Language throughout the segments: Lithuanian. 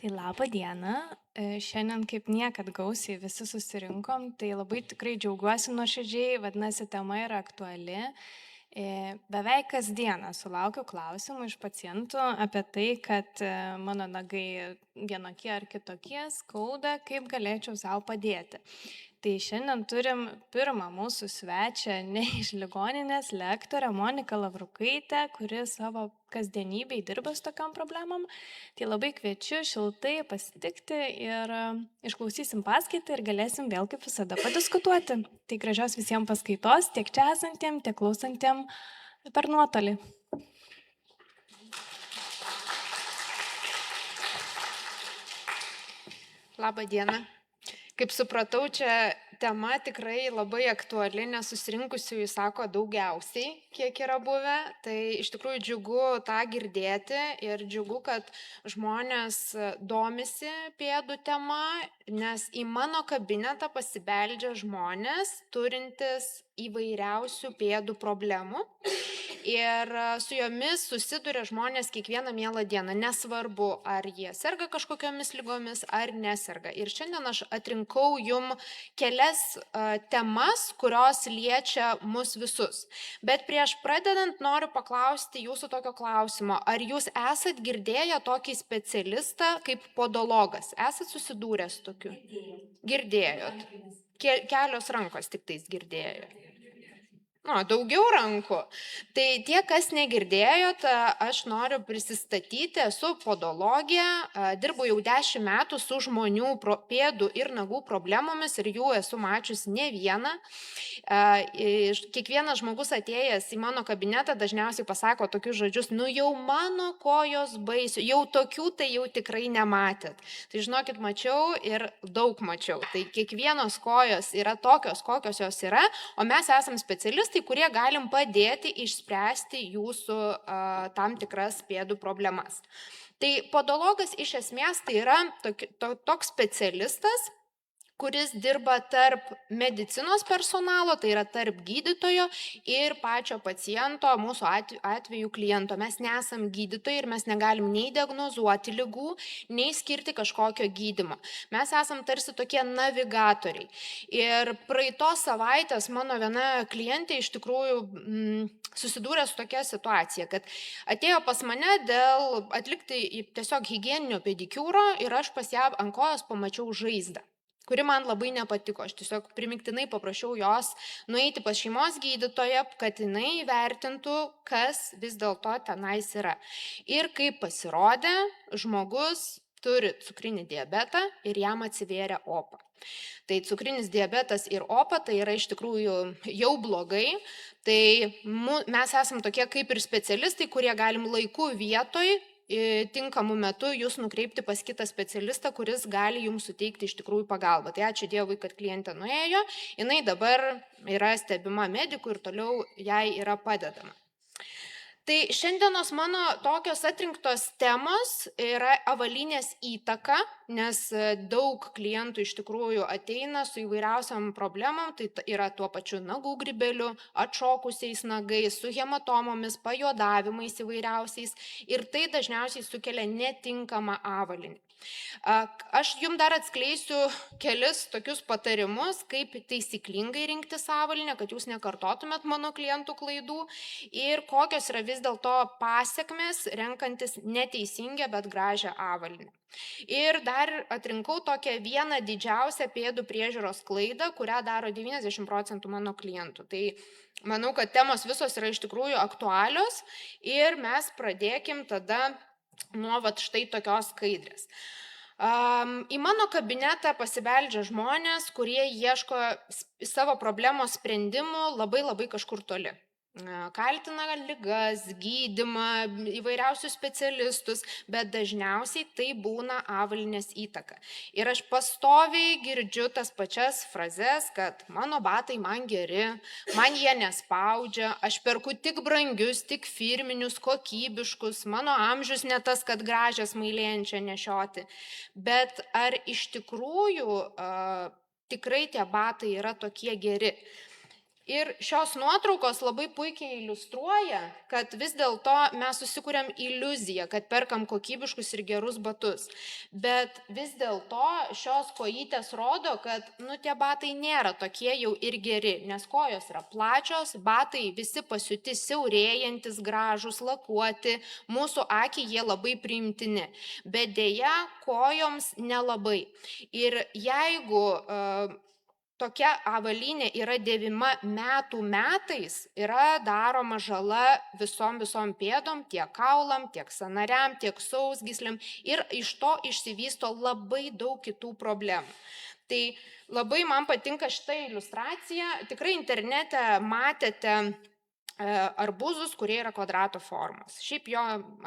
Tai labą dieną. Šiandien kaip niekad gausiai visi susirinkom, tai labai tikrai džiaugiuosi nuoširdžiai, vadinasi, tema yra aktuali. Beveik kasdieną sulaukiu klausimų iš pacientų apie tai, kad mano nagai vienokie ar kitokie skauda, kaip galėčiau savo padėti. Tai šiandien turim pirmą mūsų svečią ne iš ligoninės, lektorę Moniką Lavrukaitę, kuri savo kasdienybėj dirba su tokiom problemom. Tai labai kviečiu šiltai pasitikti ir išklausysim paskaitą ir galėsim vėl kaip visada padiskutuoti. Tai gražios visiems paskaitos, tiek čia esantiem, tiek klausantiem per nuotolį. Labą dieną. Kaip supratau, čia tema tikrai labai aktuali, nes susirinkusiųjų sako daugiausiai, kiek yra buvę. Tai iš tikrųjų džiugu tą girdėti ir džiugu, kad žmonės domisi pėdų tema, nes į mano kabinetą pasibeldžia žmonės turintis įvairiausių pėdų problemų. Ir su jomis susiduria žmonės kiekvieną mielą dieną, nesvarbu, ar jie serga kažkokiomis lygomis, ar neserga. Ir šiandien aš atrinkau jum kelias temas, kurios liečia mus visus. Bet prieš pradedant noriu paklausti jūsų tokio klausimo. Ar jūs esat girdėję tokį specialistą kaip podologas? Esat susidūręs tokiu? Girdėjot. Kelios rankos tik tais girdėjo. Daugiau rankų. Tai tie, kas negirdėjot, aš noriu prisistatyti, esu podologė, dirbu jau 10 metų su žmonių pėdų ir nagų problemomis ir jų esu mačius ne vieną. Kiekvienas žmogus atėjęs į mano kabinetą dažniausiai pasako tokius žodžius, jau mano kojos baisių, jau tokių tai jau tikrai nematėt. Tai žinokit, mačiau ir daug mačiau. Tai kiekvienos kojos yra tokios, kokios jos yra, o mes esam specialistai, kurie galim padėti išspręsti jūsų tam tikras pėdų problemas. Tai podologas iš esmės tai yra toks specialistas, kuris dirba tarp medicinos personalo, tai yra tarp gydytojo ir pačio paciento, mūsų atveju kliento. Mes nesam gydytojai ir mes negalim nei diagnozuoti ligų, nei skirti kažkokio gydymo. Mes esam tarsi tokie navigatoriai. Ir praeitos savaitės mano viena klientė iš tikrųjų susidūrė su tokia situacija, kad atėjo pas mane dėl atlikti tiesiog higieninio pedikiūro ir aš pas ją ant kojos pamačiau žaizdą, kuri man labai nepatiko. Aš tiesiog primiktinai paprašiau jos nueiti pas šeimos gydytoją, kad jinai įvertintų, kas vis dėlto tenais yra. Ir kaip pasirodė, žmogus turi cukrinį diabetą ir jam atsivėrė opa. Tai cukrinis diabetas ir opa tai yra iš tikrųjų jau blogai. Tai mes esam tokie kaip ir specialistai, kurie galim laiku vietoj tinkamu metu jūs nukreipti pas kitą specialistą, kuris gali jums suteikti iš tikrųjų pagalbą. Tai ačiū Dievui, kad klientė nuėjo, jinai dabar yra stebima medikų ir toliau jai yra padedama. Tai šiandienos mano tokios atrinktos temos yra avalynės įtaka, nes daug klientų iš tikrųjų ateina su įvairiausiam problemom, tai yra tuo pačiu nagų grybeliu, atšokusiais nagais, su hematomomis, pajuodavimais įvairiausiais ir tai dažniausiai sukelia netinkamą avalynę. Aš jums dar atskleisiu kelis tokius patarimus, kaip taisyklingai rinktis avalynę, kad jūs nekartotumėt mano klientų klaidų ir kokios yra vis dėlto pasiekmes renkantis neteisingą, bet gražią avalynę. Ir dar atrinkau tokią vieną didžiausią pėdų priežiūros klaidą, kurią daro 90% mano klientų. Tai manau, kad temos visos yra iš tikrųjų aktualios ir mes pradėkim tada nuo štai tokios skaidrės. Į mano kabinetą pasibeldžia žmonės, kurie ieško savo problemos sprendimų labai kažkur toli. Kaltina ligas, gydymą, įvairiausius specialistus, bet dažniausiai tai būna avalynės įtaka. Ir aš pastoviai girdžiu tas pačias frazes, kad mano batai man geri, man jie nespaudžia, aš perku tik brangius, tik firminius, kokybiškus, mano amžius ne tas, kad gražią smailėjančią nešioti. Bet ar iš tikrųjų tikrai tie batai yra tokie geri? Ir šios nuotraukos labai puikiai iliustruoja, kad vis dėlto mes susikūrėm iliuziją, kad perkam kokybiškus ir gerus batus. Bet vis dėlto šios kojytės rodo, kad tie batai nėra tokie jau ir geri, nes kojos yra plačios, batai visi pasiūti siaurėjantis, gražus, lakuoti, mūsų akiai jie labai priimtini. Bet dėja, kojoms nelabai. Ir jeigu tokia avalynė yra dėvima metų metais, yra daroma žala visom pėdom, tiek kaulam, tiek sąnariam, tiek sausgyslėm ir iš to išsivysto labai daug kitų problemų. Tai labai man patinka šitą iliustraciją. Tikrai internete matėte arbūzus, kurie yra kvadrato formos. Šiaip jo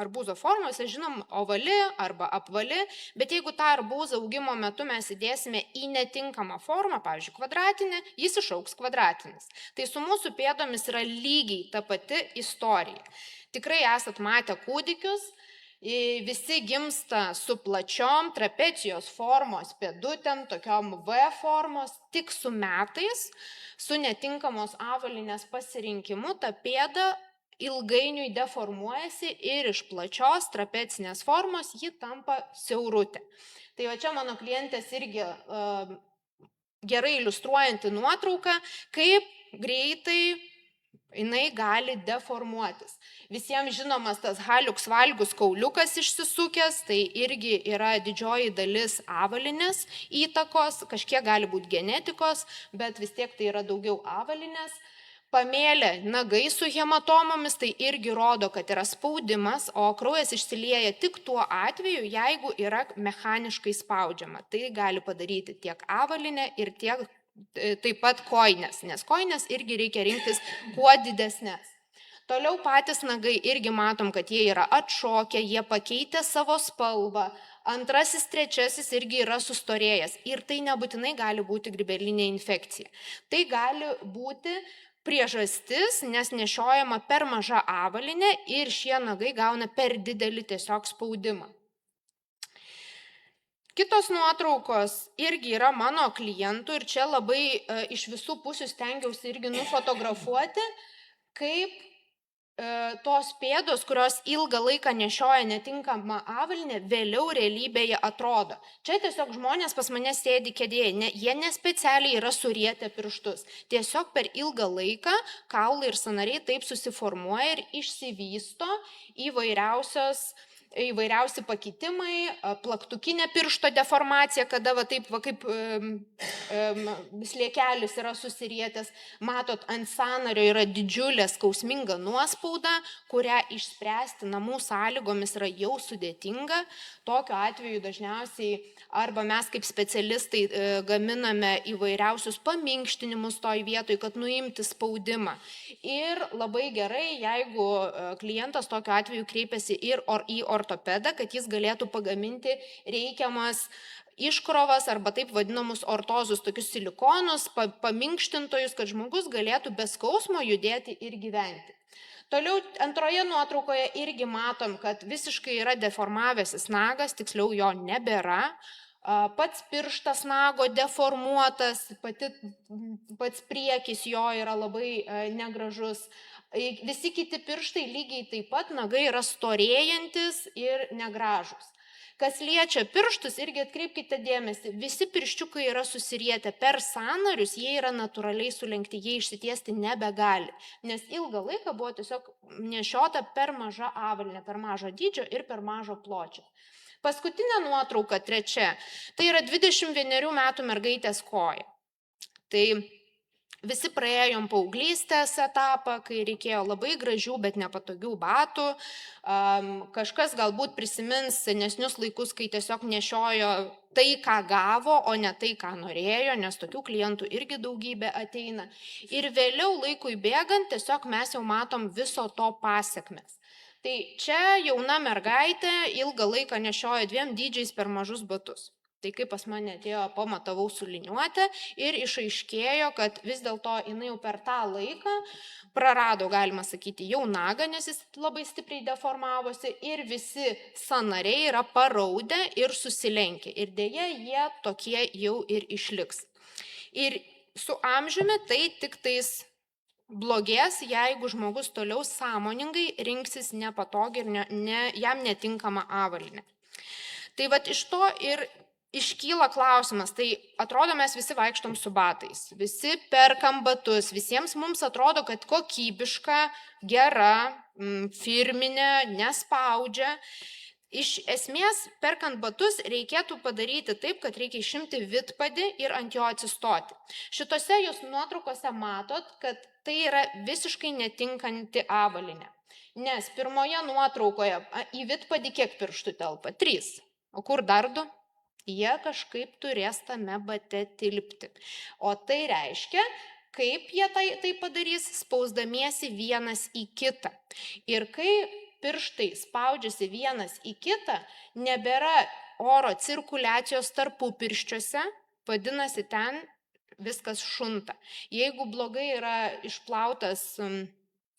arbūzo formos, žinom, ovali arba apvali, bet jeigu tą arbūzą augimo metu mes įdėsime į netinkamą formą, pavyzdžiui, kvadratinę, jis išaugs kvadratinis. Tai su mūsų pėdomis yra lygiai ta pati istorija. Tikrai esat matę kūdikius, visi gimsta su plačiom trapecijos formos pėdutėm, tokiom V formos, tik su metais, su netinkamos avalinės pasirinkimu, ta pėda ilgainiui deformuojasi ir iš plačios trapecinės formos ji tampa siaurutė. Tai va čia mano klientės irgi gerai iliustruojanti nuotrauka, kaip greitai jinai gali deformuotis. Visiems žinomas tas haliuks valgus kauliukas išsisukęs, tai irgi yra didžioji dalis avalinės įtakos, kažkiek gali būti genetikos, bet vis tiek tai yra daugiau avalinės. Pamėlė nagai su hematomomis, tai irgi rodo, kad yra spaudimas, o kraujas išsilieja tik tuo atveju, jeigu yra mechaniškai spaudžiama. Tai gali padaryti tiek avalinė ir tiek taip pat kojinės, nes kojinės irgi reikia rinktis kuo didesnės. Toliau patys nagai irgi matom, kad jie yra atšokę, jie pakeitė savo spalvą. Antrasis, trečiasis irgi yra sustorėjęs ir tai nebūtinai gali būti grybelinė infekcija. Tai gali būti priežastis, nes nešiojama per maža avalynė ir šie nagai gauna per didelį tiesiog spaudimą. Kitos nuotraukos irgi yra mano klientų ir čia labai iš visų pusių stengiausi irgi nufotografuoti, kaip tos pėdos, kurios ilgą laiką nešioja netinkamą avalynę, vėliau realybėje atrodo. Čia tiesiog žmonės pas mane sėdi kėdėje, jie nespecialiai yra surietę pirštus. Tiesiog per ilgą laiką kaulai ir sąnariai taip susiformuoja ir išsivysto įvairiausi pakitimai, plaktukinė piršto deformacija, kada taip kaip sliekelis yra susirietęs. Matot, ant sąnario yra didžiulė skausminga nuospauda, kurią išspręsti namų sąlygomis yra jau sudėtinga. Tokiu atveju dažniausiai arba mes kaip specialistai gaminame įvairiausius paminkštinimus toj vietoj, kad nuimti spaudimą. Ir labai gerai, jeigu klientas tokiu atveju kreipiasi ir į ortopedą, kad jis galėtų pagaminti reikiamas iškrovas arba taip vadinamus ortozus, tokius silikonus, paminkštintojus, kad žmogus galėtų be skausmo judėti ir gyventi. Toliau antroje nuotraukoje irgi matom, kad visiškai yra deformavęsis nagas, tiksliau jo nebėra. Pats pirštas nago deformuotas, pats priekis jo yra labai negražus. Visi kiti pirštai lygiai taip pat nagai yra storėjantis ir negražus. Kas liečia pirštus, irgi atkreipkite dėmesį, visi pirščiukai yra susirietę per sąnarius, jie yra natūraliai sulenkti, jie išsitiesti nebegali, nes ilgą laiką buvo tiesiog nešiota per maža avalynė, per mažo dydžio ir per mažo pločio. Paskutinė nuotrauka, trečia, tai yra 21 metų mergaitės koja. Tai visi praėjom paauglystės etapą, kai reikėjo labai gražių, bet nepatogių batų. Kažkas galbūt prisimins senesnius laikus, kai tiesiog nešiojo tai, ką gavo, o ne tai, ką norėjo, nes tokių klientų irgi daugybė ateina. Ir vėliau laikui bėgant tiesiog mes jau matom viso to pasekmes. Tai čia jauna mergaitė ilgą laiką nešiojo 2 dydžiais per mažus batus. Tai kaip pas mane atėjo, pamatavau su liniuote ir išaiškėjo, kad vis dėlto jinai jau per tą laiką prarado, galima sakyti, jau nagą, nes jis labai stipriai deformavosi ir visi sąnariai yra paraudę ir susilenkę. Ir dėja, jie tokie jau ir išliks. Ir su amžiumi tai tik tais blogės, jeigu žmogus toliau sąmoningai rinksis nepatogiai ir jam netinkamą avalynę. Tai vat iš to ir iškyla klausimas, tai atrodo mes visi vaikštom su batais, visi perkam batus, visiems mums atrodo, kad kokybiška, gera, firminė, nespaudžia. Iš esmės, perkant batus reikėtų padaryti taip, kad reikia išimti vidpadį ir ant jo atsistoti. Šitose jūs nuotraukose matot, kad tai yra visiškai netinkanti avalynė. Nes pirmoje nuotraukoje į vidpadį kiek pirštų telpa? 3. O kur dar 2? Jie kažkaip turės tame bate tilpti. O tai reiškia, kaip jie tai padarys, spausdamiesi vienas į kitą. Ir kai pirštai spaudžiasi vienas į kitą, nebėra oro cirkuliacijos tarpupirščiuose, vadinasi, ten viskas šunta. Jeigu blogai yra išplautas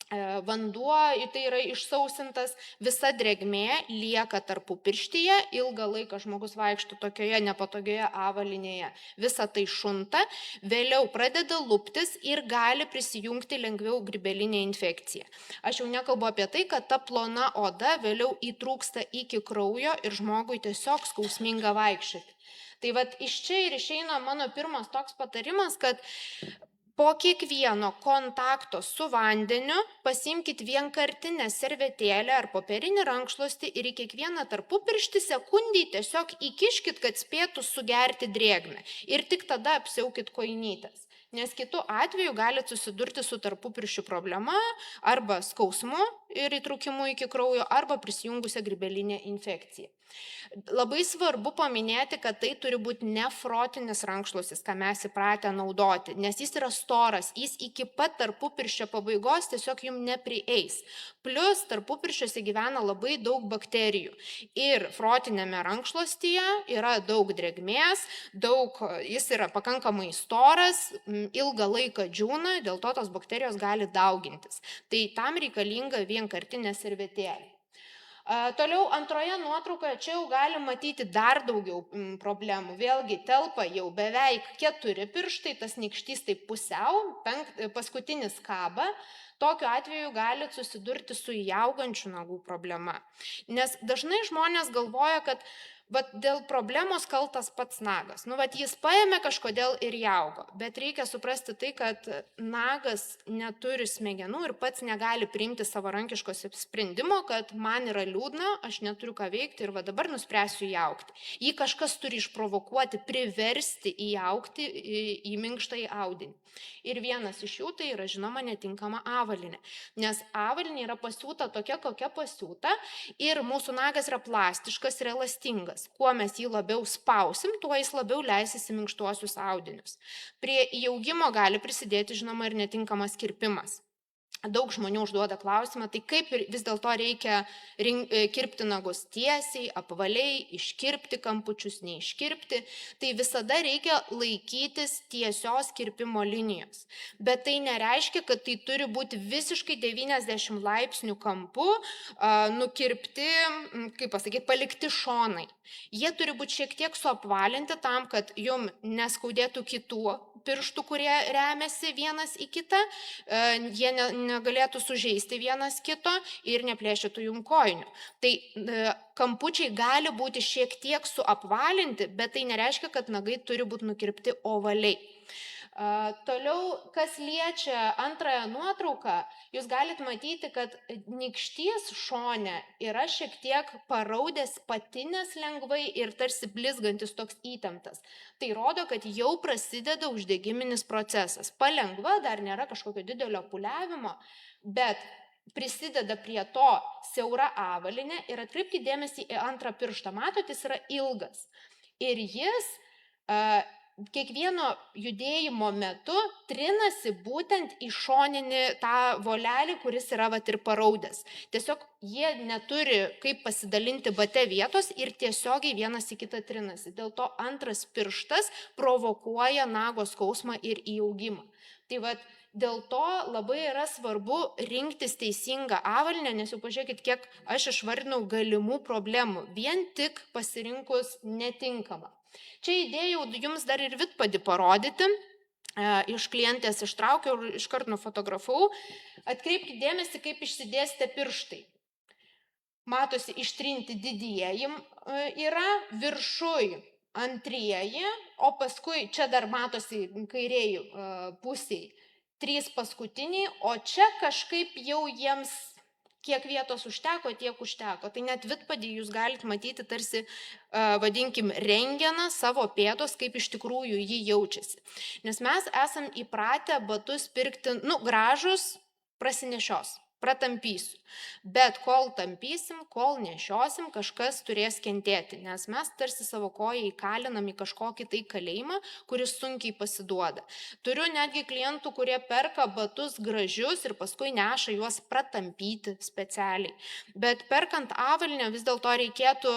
vanduo, tai yra išsausintas, visa drėgmė lieka tarpupirštyje, ilgą laiką žmogus vaikšto tokioje nepatogioje avalynėje, visa tai šunta, vėliau pradeda luptis ir gali prisijungti lengviau grybelinė infekcija. Aš jau nekalbu apie tai, kad ta plona oda vėliau įtrūksta iki kraujo ir žmogui tiesiog skausminga vaikščioti. Tai vat iš čia ir išeina mano pirmas toks patarimas, kad po kiekvieno kontakto su vandeniu pasiimkit vienkartinę servetėlę ar popierinį rankšluostį ir į kiekvieną tarpupirštį sekundį tiesiog įkiškit, kad spėtų sugerti drėgmę. Ir tik tada apsiaukit kojinytes. Nes kitu atveju galite susidurti su tarpupirščių problema arba skausmu ir įtrūkimu iki kraujo arba prisijungusią grybelinę infekciją. Labai svarbu paminėti, kad tai turi būti nefrotinis rankšluostis, ką mes įpratę naudoti, nes jis yra storas, jis iki pat tarpupirščio pabaigos tiesiog jums neprieis. Plus tarpupirščiuose gyvena labai daug bakterijų ir frotinėme rankšluostyje yra daug drėgmės, jis yra pakankamai storas, ilgą laiką džiūna, dėl to tos bakterijos gali daugintis. Tai tam reikalinga vienkartinė servetėlė. Toliau antroje nuotraukoje čia jau galim matyti dar daugiau problemų. Vėlgi telpa jau beveik 4 pirštai, tas nykštys taip pusiau, paskutinis kaba. Tokiu atveju galite susidurti su įaugančių nagų problema. Nes dažnai žmonės galvoja, kad dėl problemos kaltas pats nagas. Jis paėmė kažkodėl ir įaugo. Bet reikia suprasti tai, kad nagas neturi smegenų ir pats negali priimti savarankiško sprendimo, kad man yra liūdna, aš neturiu ką veikti ir dabar nuspręsiu įaugti. Jį kažkas turi išprovokuoti, priversti įaugti į minkštąjį audinį. Ir vienas iš jų tai yra, žinoma, netinkama avalynė. Nes avalynė yra pasiūta tokia, kokia pasiūta ir mūsų nagas yra plastiškas ir elastingas. Kuo mes jį labiau spausim, tuo jis labiau leisis į minkštuosius audinius. Prie įaugimo gali prisidėti, žinoma, ir netinkamas kirpimas. Daug žmonių užduoda klausimą, tai kaip vis dėlto reikia kirpti nagus tiesiai, apvaliai, iškirpti kampučius, neiškirpti. Tai visada reikia laikytis tiesios kirpimo linijos. Bet tai nereiškia, kad tai turi būti visiškai 90 laipsnių kampu nukirpti, palikti šonai. Jie turi būti šiek tiek suapvalinti tam, kad jum neskaudėtų kitų pirštų, kurie remiasi vienas į kitą, jie negalėtų sužeisti vienas kito ir neplėšytų jum kojinių. Tai kampučiai gali būti šiek tiek suapvalinti, bet tai nereiškia, kad nagai turi būti nukirpti ovaliai. Toliau, kas liečia antrąją nuotrauką, jūs galite matyti, kad nykštys šone yra šiek tiek paraudęs, patinęs lengvai ir tarsi blizgantis toks įtemptas. Tai rodo, kad jau prasideda uždegiminis procesas. Palengva, dar nėra kažkokio didelio pūliavimo, bet prisideda prie to siaura avalynė ir atkreipkite dėmesį į antrą pirštą. Matot, jis yra ilgas. Ir jis kiekvieno judėjimo metu trinasi būtent į šoninį tą volelį, kuris yra ir paraudęs. Tiesiog jie neturi kaip pasidalinti bate vietos ir tiesiogiai vienas į kitą trinasi. Dėl to antras pirštas provokuoja nago skausmą ir įaugimą. Tai dėl to labai yra svarbu rinktis teisingą avalynę, nes jau pažiūrėkit, kiek aš išvardinau galimų problemų, vien tik pasirinkus netinkamą. Čia įdėjau jums dar ir vidpadį parodyti. iš klientės ištraukiau ir iškart nufotografavau. Atkreipkite dėmesį, kaip išsidėstė pirštai. Matosi, ištrinti didieji yra, viršuj antrieji, o paskui čia dar matosi kairiai pusiai 3 paskutiniai, o čia kažkaip jau jiems kiek vietos užteko, tiek užteko. Tai net vidpadį jūs galite matyti tarsi, vadinkim, rengeną savo pėdos, kaip iš tikrųjų jį jaučiasi. Nes mes esam įpratę batus pirkti, gražus, prasinešios. Pratampysiu. Bet kol tampysim, kol nešiosim, kažkas turės kentėti, nes mes tarsi savo koją įkalinam į kažkokį tai kalėjimą, kuris sunkiai pasiduoda. Turiu netgi klientų, kurie perka batus gražius ir paskui neša juos pratampyti specialiai. Bet perkant avalynę vis dėlto reikėtų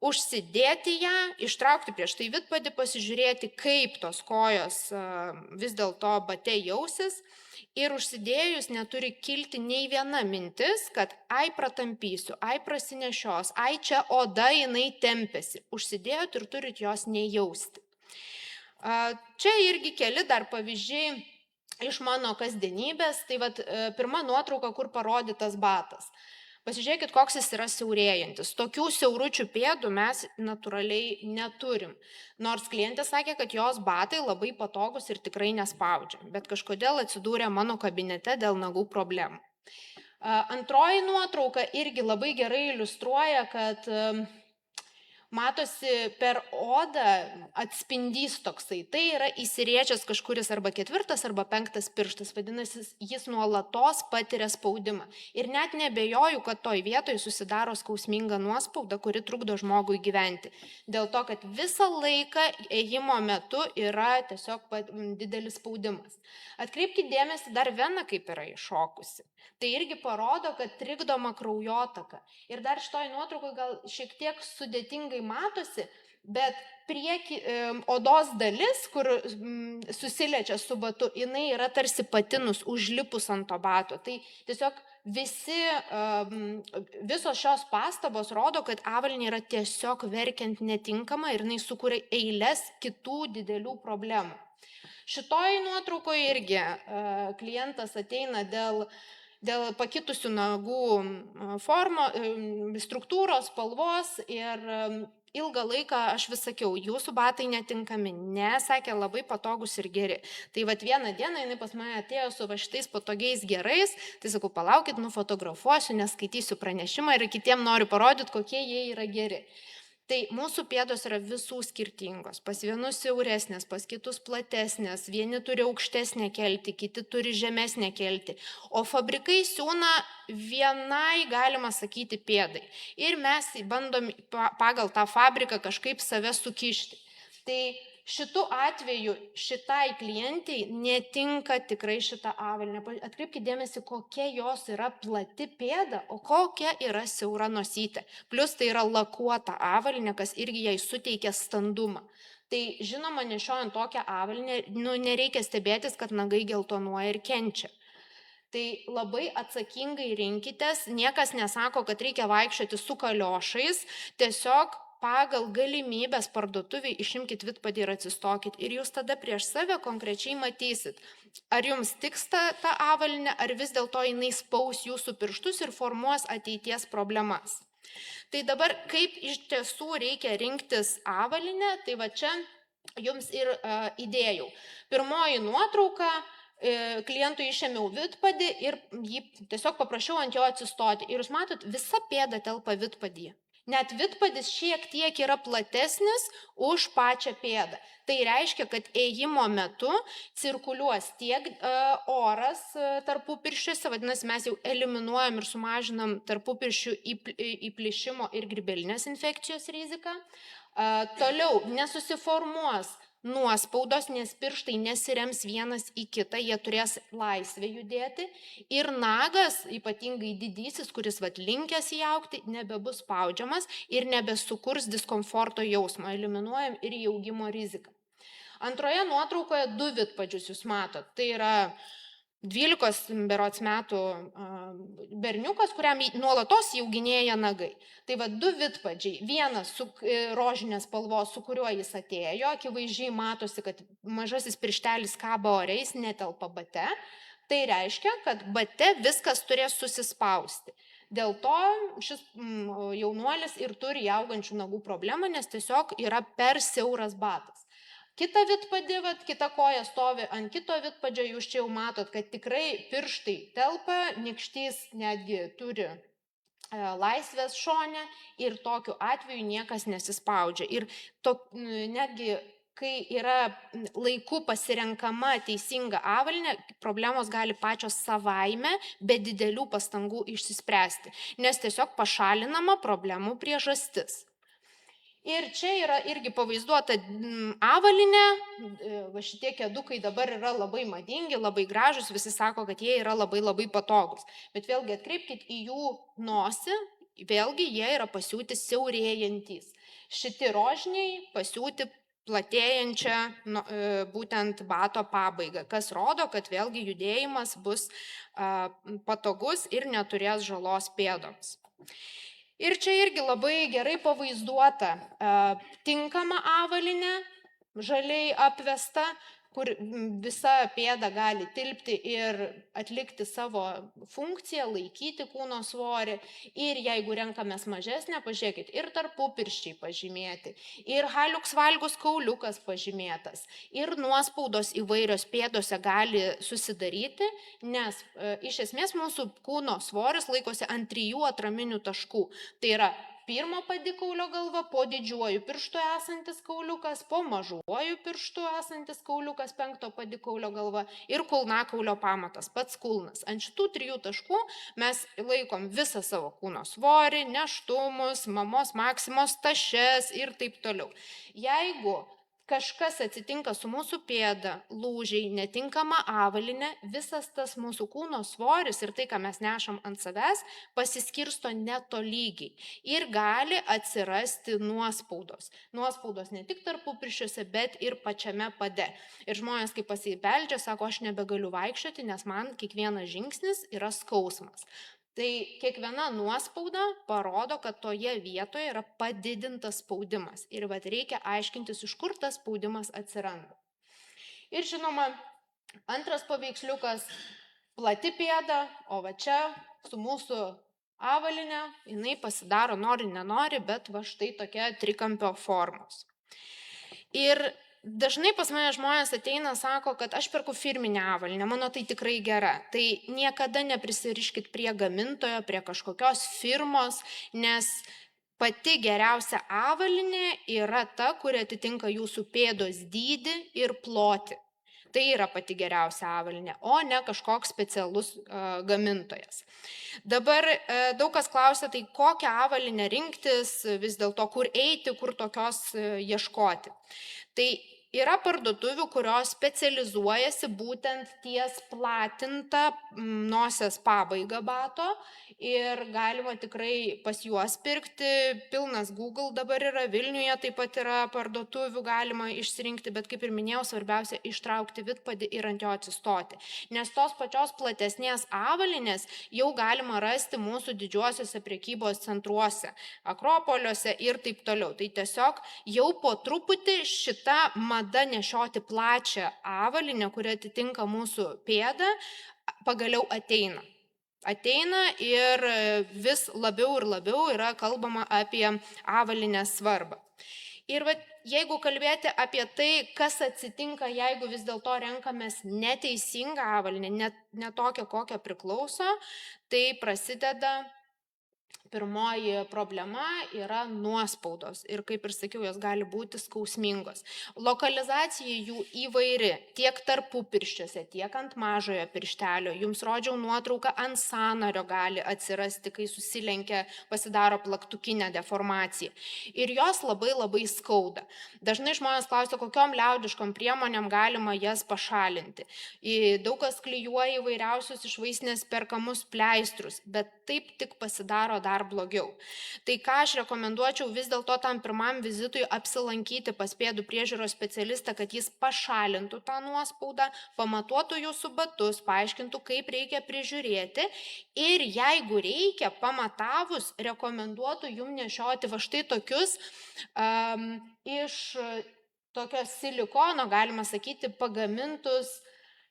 užsidėti ją, ištraukti prieš tai vidpadį, pasižiūrėti, kaip tos kojos vis dėlto bate jausis. Ir užsidėjus neturi kilti nei viena mintis, kad ai pratampysiu, ai prasinešios, ai čia oda jinai tempėsi. Užsidėjot ir turit jos nejausti. Čia irgi keli dar pavyzdžiai iš mano kasdienybės. Tai vat, pirma nuotrauka, kur parodytas batas. Pasižiūrėkit, koks jis yra siaurėjantis. Tokių siauručių pėdų mes natūraliai neturim. Nors klientė sakė, kad jos batai labai patogus ir tikrai nespaudžia. Bet kažkodėl atsidūrė mano kabinete dėl nagų problemų. Antroji nuotrauka irgi labai gerai iliustruoja, kad matosi per odą atspindys toksai. Tai yra įsirėžęs kažkuris arba 4. arba 5. pirštas, vadinasi, jis nuolatos patiria spaudimą. Ir net nebejoju, kad toj vietoj susidaro skausminga nuospauda, kuri trukdo žmogui gyventi. Dėl to, kad visą laiką ėjimo metu yra tiesiog didelis spaudimas. Atkreipkite dėmesį, dar vena kaip yra iššokusi. Tai irgi parodo, kad trikdoma kraujotaka. Ir dar šitoj nuotraukai gal šiek tiek sudėtingai matosi, bet prieki odos dalis, kur susiliečia su batu, jinai yra tarsi patinus, užlipus ant to bato. Tai tiesiog visos šios pastabos rodo, kad avalynė yra tiesiog verkiant netinkama ir jinai sukuria eilės kitų didelių problemų. Šitoj nuotraukoje irgi klientas ateina dėl pakitusių nagų struktūros, spalvos ir ilgą laiką aš vis sakiau, jūsų batai netinkami, sakė, labai patogus ir geri. Tai vat vieną dieną jinai pas mane atėjo su šitais patogiais gerais, tai sakau, palaukit, nufotografuosiu, neskaitysiu pranešimą ir kitiem noriu parodyti, kokie jie yra geri. Tai mūsų pėdos yra visų skirtingos, pas vienus siauresnės, pas kitus platesnės, vieni turi aukštesnę keltį, kiti turi žemesnę keltį, o fabrikai siūna vienai, galima sakyti, pėdai. Ir mes bandom pagal tą fabriką kažkaip save sukišti. Tai šitu atveju šitai klientai netinka tikrai šitą avalynę. Atkreipkite dėmesį, kokia jos yra plati pėda, o kokia yra siaura nosytė. Plius tai yra lakuota avalynė, kas irgi jai suteikia standumą. Tai žinoma, nešiojant tokią avalynę, nereikia stebėtis, kad nagai geltonuoja ir kenčia. Tai labai atsakingai rinkitės, niekas nesako, kad reikia vaikščioti su kaliošais, tiesiog pagal galimybės parduotuviai išimkit vidpadį ir atsistokit. Ir jūs tada prieš save konkrečiai matysit, ar jums tiks ta avalynė, ar vis dėlto jinai spaus jūsų pirštus ir formuos ateities problemas. Tai dabar kaip iš tiesų reikia rinktis avalynę, tai va čia jums ir įdėjau. Pirmoji nuotrauka, klientui išėmiau vidpadį ir jį tiesiog paprašiau ant jo atsistoti. Ir jūs matot, visa pėda telpa vidpadyje. Net vidpadis šiek tiek yra platesnis už pačią pėdą. Tai reiškia, kad ėjimo metu cirkuliuos tiek oras tarpupirščiuose, vadinasi, mes jau eliminuojam ir sumažinam tarpupirščių įplyšimo ir grybelinės infekcijos riziką. Toliau nesusiformuos nuospaudos, nes pirštai nesirems vienas į kitą, jie turės laisvę judėti ir nagas, ypatingai didysis, kuris linkęs įaugti, nebebus spaudžiamas ir nebesukurs diskomforto jausmą, eliminuojam ir įaugimo riziką. Antroje nuotraukoje 2 vidpadžius jūs matot, tai yra 12 berods metų berniukas, kuriam nuolatos jauginėja nagai. Tai va 2 vidpadžiai. Vienas su rožinės spalvos, su kuriuo jis atėjo, akivaizdžiai matosi, kad mažasis pirštelis kabo ore, jis netelpa bate. Tai reiškia, kad bate viskas turės susispausti. Dėl to šis jaunuolis ir turi augančių nagų problemą, nes tiesiog yra per siauras batas. Kita vidpadė, kita koja stovi ant kito vidpadžio, jūs čia jau matot, kad tikrai pirštai telpa, nykštys netgi turi laisvės šone ir tokiu atveju niekas nesispaudžia. Ir netgi kai yra laiku pasirenkama teisinga avalynė, problemos gali pačios savaime be didelių pastangų išsispręsti, nes tiesiog pašalinama problemų priežastis. Ir čia yra irgi pavaizduota avalynė, va šitie kėdukai dabar yra labai madingi, labai gražus, visi sako, kad jie yra labai labai patogus. Bet vėlgi atkreipkite į jų nosį, vėlgi jie yra pasiūti siaurėjantys. Šiti rožiniai pasiūti platėjančią būtent bato pabaigą, kas rodo, kad vėlgi judėjimas bus patogus ir neturės žalos pėdoms. Ir čia irgi labai gerai pavaizduota tinkama avalynė, žaliai apvesta, kur visa pėda gali tilpti ir atlikti savo funkciją, laikyti kūno svorį. Ir jeigu renkamės mažesnę, pažiūrėkit, ir tarpupirščiai pažymėti, ir haliuks valgus kauliukas pažymėtas, ir nuospaudos įvairios pėdose gali susidaryti, nes iš esmės mūsų kūno svoris laikosi ant 3 atraminių taškų. Tai yra pirmo padikaulio galva, po didžiuoju pirštu esantis kauliukas, po mažuoju pirštu esantis kauliukas, 5 padikaulio galva ir kulnakaulio pamatas, pats kulnas. Ant šitų 3 taškų mes laikom visą savo kūno svorį, neštumus, mamos maksimos tašes ir taip toliau. Jeigu kažkas atsitinka su mūsų pėda, lūžiai, netinkama avalynė, visas tas mūsų kūno svoris ir tai, ką mes nešam ant savęs, pasiskirsto netolygiai ir gali atsirasti nuospaudos. Nuospaudos ne tik tarpupirščiuose, bet ir pačiame pade. Ir žmonės, kai pasibeldžia, sako, aš nebegaliu vaikščioti, nes man kiekvienas žingsnis yra skausmas. Tai kiekviena nuospauda parodo, kad toje vietoje yra padidintas spaudimas. Ir reikia aiškintis, iš kur tas spaudimas atsiranda. Ir žinoma, antras paveiksliukas - plati pėda, o va čia su mūsų avalinė, jinai pasidaro nori, nenori, bet va štai tokia trikampio formos. Ir dažnai pas mane žmonės ateina, sako, kad aš perku firminę avalynę, mano tai tikrai gera. Tai niekada neprisiriškit prie gamintojo, prie kažkokios firmos, nes pati geriausia avalynė yra ta, kuri atitinka jūsų pėdos dydį ir plotį. Tai yra pati geriausia avalynė, o ne kažkoks specialus gamintojas. Dabar daug kas klausia, tai kokią avalynę rinktis, vis dėlto kur eiti, kur tokios ieškoti. Tai yra parduotuvių, kurios specializuojasi būtent ties platinta nosies pabaiga bato ir galima tikrai pas juos pirkti, pilnas Google dabar yra, Vilniuje taip pat yra parduotuvių, galima išsirinkti, bet kaip ir minėjau, svarbiausia ištraukti vidpadį ir ant jo atsistoti. Nes tos pačios platesnės avalynės jau galima rasti mūsų didžiuosiuose prekybos centruose, Akropoliuose ir taip toliau. Tai tiesiog jau po truputį šita mada nešioti plačią avalynę, kuri atitinka mūsų pėdą, pagaliau ateina. Ateina ir vis labiau ir labiau yra kalbama apie avalynės svarbą. Ir jeigu kalbėti apie tai, kas atsitinka, jeigu vis dėlto renkamės neteisingą avalynę, ne tokią, kokią priklauso, tai prasideda pirmoji problema yra nuospaudos ir kaip ir sakiau, jos gali būti skausmingos. Lokalizacija jų įvairi, tiek tarpupirščiuose, tiek ant mažojo pirštelio. Jums rodžiau nuotrauką, ant sąnario gali atsirasti, kai susilenkia, pasidaro plaktukinė deformacija. Ir jos labai labai skauda. Dažnai žmonės klausia, kokiom liaudiškom priemonėm galima jas pašalinti. Daug kas klijuoja įvairiausius iš vaistinės perkamus pleistrus, bet taip tik pasidaro dar dar blogiau. Tai ką aš rekomenduočiau vis dėlto tam pirmam vizitui apsilankyti pas pėdų priežiūros specialistą, kad jis pašalintų tą nuospaudą, pamatuotų jūsų batus, paaiškintų, kaip reikia prižiūrėti ir jeigu reikia, pamatavus, rekomenduotų jum nešioti va štai tokius iš tokio silikono, galima sakyti, pagamintus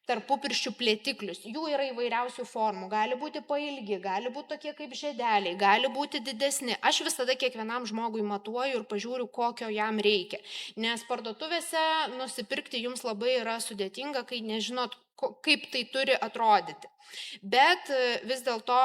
tarpupirščių plėtiklius. Jų yra įvairiausių formų. Gali būti pailgi, gali būti tokie kaip žiedeliai, gali būti didesni. Aš visada kiekvienam žmogui matuoju ir pažiūriu, kokio jam reikia. Nes parduotuvėse nusipirkti jums labai yra sudėtinga, kai nežinot, kaip tai turi atrodyti. Bet vis dėlto,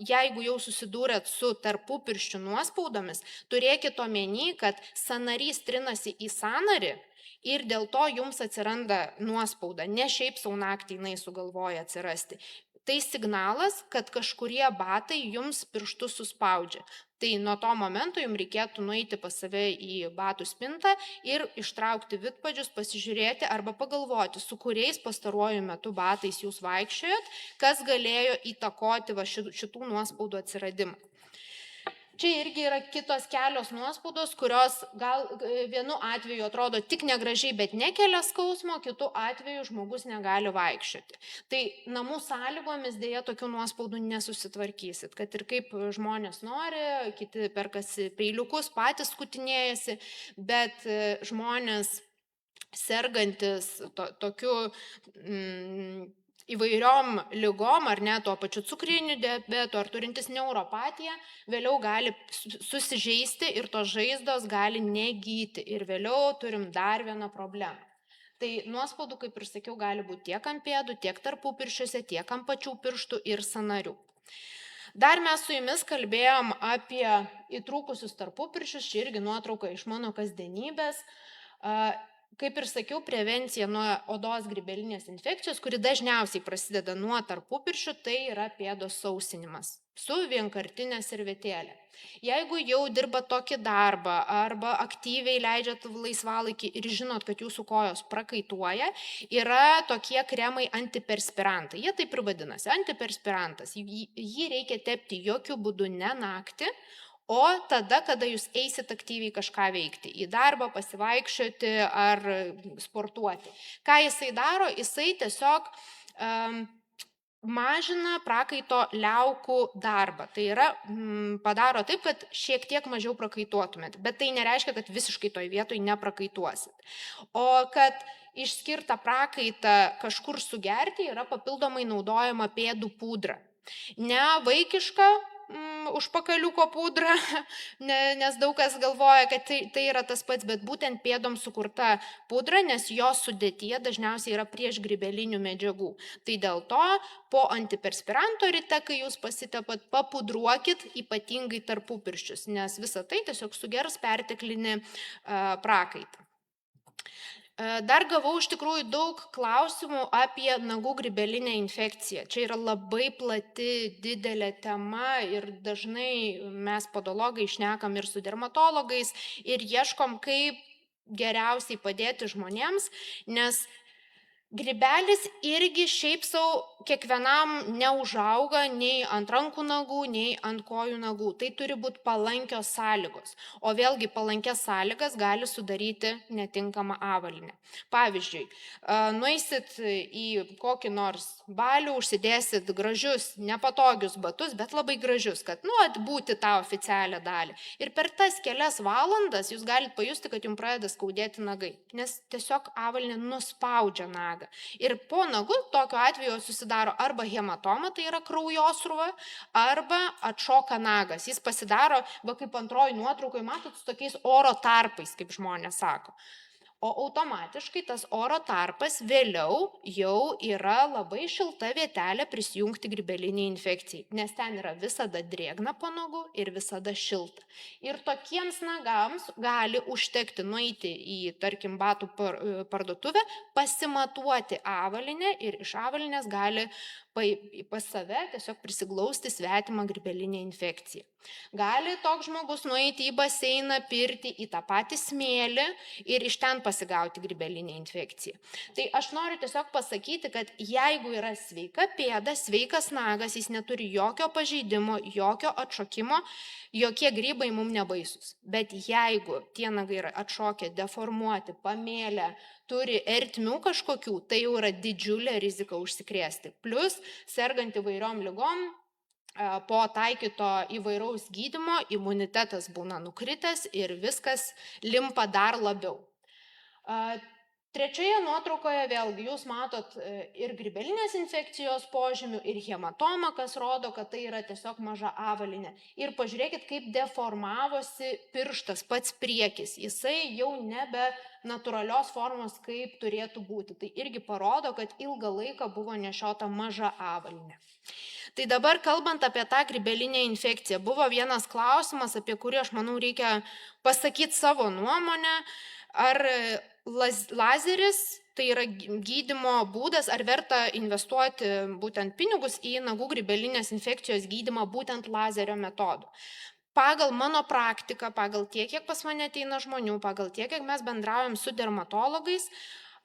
jeigu jau susidūrėt su tarpupirščių nuospaudomis, turėkit omeny, kad sąnarys trinasi į sąnarį ir dėl to jums atsiranda nuospauda. Ne šiaip sau naktį jinai sugalvoja atsirasti. Tai signalas, kad kažkurie batai jums pirštus suspaudžia. Tai nuo to momento jums reikėtų nueiti pas save į batų spintą ir ištraukti vidpadžius, pasižiūrėti arba pagalvoti, su kuriais pastaruoju metu batais jūs vaikščiojat, kas galėjo įtakoti va šitų nuospaudų atsiradimą. Čia irgi yra kitos kelios nuospaudos, kurios gal vienu atveju atrodo tik negražiai, bet nekelia skausmo, kitu atveju žmogus negali vaikščioti. Tai namų sąlygomis dėja tokių nuospaudų nesusitvarkysit, kad ir kaip žmonės nori, kiti perkasi peiliukus, patys skutinėjasi, bet žmonės sergantis tokiu įvairiom lygom, ar ne, tuo pačiu cukriniu diabetu, ar turintis neuropatiją, vėliau gali susižeisti ir tos žaizdos gali negyti. Ir vėliau turim dar vieną problemą. Tai nuospaudų, kaip ir sakiau, gali būti tiek ant pėdų, tiek tarpupirščiuose, tiek ant pačių pirštų ir sąnarių. Dar mes su jumis kalbėjom apie įtrūkusius tarpupirščius, čia irgi nuotrauka iš mano kasdienybės. Kaip ir sakiau, prevencija nuo odos grybelinės infekcijos, kuri dažniausiai prasideda nuo tarpupirščių, tai yra pėdos sausinimas su vienkartinė servetėlė. Jeigu jau dirba tokį darbą arba aktyviai leidžiat laisvalaikį ir žinot, kad jūsų kojos prakaituoja, yra tokie kremai antiperspirantai. Jie taip ir vadinasi, antiperspirantas. Jį reikia tepti jokių būdų ne naktį, o tada, kada jūs eisit aktyviai kažką veikti, į darbą, pasivaikščioti ar sportuoti. Ką jisai daro? Jisai tiesiog mažina prakaito liaukų darbą. Tai yra, padaro taip, kad šiek tiek mažiau prakaituotumėt, bet tai nereiškia, kad visiškai toj vietoj neprakaituosit. O kad išskirtą prakaitą kažkur sugerti, yra papildomai naudojama pėdų pudra. Ne vaikiška užpakaliuko pudra, nes daug kas galvoja, kad tai yra tas pats, bet būtent pėdom sukurta pudra, nes jos sudėtyje dažniausiai yra priešgrybelinių medžiagų. Tai dėl to po antiperspiranto ryte, kai jūs pasitepat, papudruokit ypatingai tarpupirščius, nes visa tai tiesiog sugers perteklinį prakaitą. Dar gavau iš tikrųjų daug klausimų apie nagų grybelinę infekciją. Čia yra labai plati, didelė tema ir dažnai mes podologai šnekam ir su dermatologais ir ieškom, kaip geriausiai padėti žmonėms, nes grybelis irgi šiaip sau kiekvienam neužauga nei ant rankų nagų, nei ant kojų nagų. Tai turi būti palankios sąlygos. O vėlgi palankias sąlygas gali sudaryti netinkama avalynė. Pavyzdžiui, nueisit į kokį nors balių, užsidėsit gražius, nepatogius batus, bet labai gražius, kad atbūti tą oficialią dalį. Ir per tas kelias valandas jūs galite pajusti, kad jums pradeda skaudėti nagai, nes tiesiog avalynė nuspaudžia nagą. Ir po nagų tokiu atveju susidaro arba hematoma, tai yra kraujosrūva, arba atšoka nagas. Jis pasidaro, kaip antroji nuotraukai, matot, su tokiais oro tarpais, kaip žmonės sako. O automatiškai tas oro tarpas vėliau jau yra labai šilta vietelė prisijungti grybeliniai infekcijai, nes ten yra visada drėgna po nagų ir visada šilta. Ir tokiems nagams gali užtekti nueiti į, tarkim, batų parduotuvę, pasimatuoti avalynę ir iš avalynės gali pas save tiesiog prisiglausti svetimą grybelinę infekciją. Gali toks žmogus nueiti į baseiną, pirtį, į tą patį smėlį ir iš ten pasigauti grybelinę infekciją. Tai aš noriu tiesiog pasakyti, kad jeigu yra sveika pėda, sveikas nagas, jis neturi jokio pažeidimo, jokio atšokimo, jokie grybai mums nebaisus. Bet jeigu tie nagai yra atšokę, deformuoti, pamėlę, turi ertmių kažkokių, tai jau yra didžiulė rizika užsikrėsti. Plus, sergant įvairiom ligom, po taikyto įvairaus gydymo imunitetas būna nukritęs ir viskas limpa dar labiau. Trečioje nuotraukoje vėlgi jūs matot ir grybelinės infekcijos požymių, ir hematomą, kas rodo, kad tai yra tiesiog maža avalinė. Ir pažiūrėkit, kaip deformavosi pirštas, pats priekis. Jisai jau nebe natūralios formos, kaip turėtų būti. Tai irgi parodo, kad ilgą laiką buvo nešiota maža avalinė. Tai dabar kalbant apie tą grybelinę infekciją, buvo vienas klausimas, apie kurį aš manau reikia pasakyti savo nuomonę. Ar lazeris, tai yra gydymo būdas, ar verta investuoti būtent pinigus į nagų grybelinės infekcijos gydymą būtent lazerio metodu? Pagal mano praktiką, pagal tiek, kiek pas mane ateina žmonių, pagal tiek, kiek mes bendraujam su dermatologais,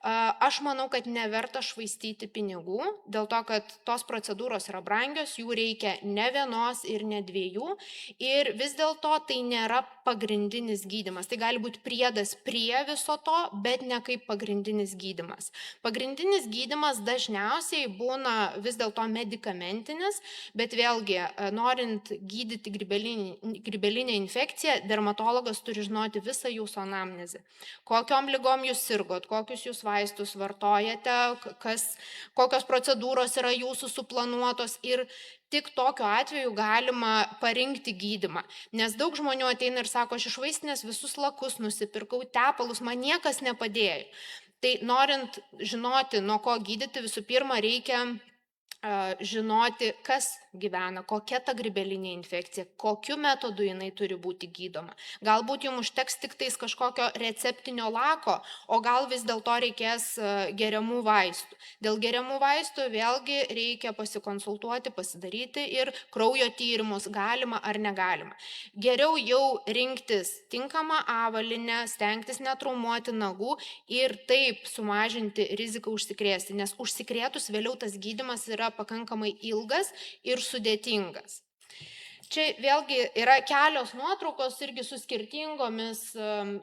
aš manau, kad neverta švaistyti pinigų, dėl to, kad tos procedūros yra brangios, jų reikia ne vienos ir ne dviejų, ir vis dėlto tai nėra pagrindinis gydymas. Tai gali būti priedas prie viso to, bet ne kaip pagrindinis gydymas. Pagrindinis gydymas dažniausiai būna vis dėlto medikamentinis, bet vėlgi, norint gydyti grybelinę infekciją, dermatologas turi žinoti visą jūsų anamnezę. Kokiom ligom jūs sirgot, kokius jūs vaistus vartojate, kokios procedūros yra jūsų suplanuotos, ir tik tokiu atveju galima parinkti gydymą. Nes daug žmonių ateina ir sako, aš iš vaistinės visus lakus nusipirkau, tepalus, man niekas nepadėjo. Tai norint žinoti, nuo ko gydyti, visų pirma reikia žinoti, kas gyvena, kokia ta grybelinė infekcija, kokiu metodu jinai turi būti gydoma. Galbūt jums užteks tik tais kažkokio receptinio lako, o gal vis dėlto reikės geriamų vaistų. Dėl geriamų vaistų vėlgi reikia pasikonsultuoti, pasidaryti ir kraujo tyrimus, galima ar negalima. Geriau jau rinktis tinkamą avalinę, stengtis netraumuoti nagų ir taip sumažinti riziką užsikrėsti, nes užsikrėtus vėliau tas gydymas yra pakankamai ilgas ir sudėtingas. Čia vėlgi yra kelios nuotraukos irgi su skirtingomis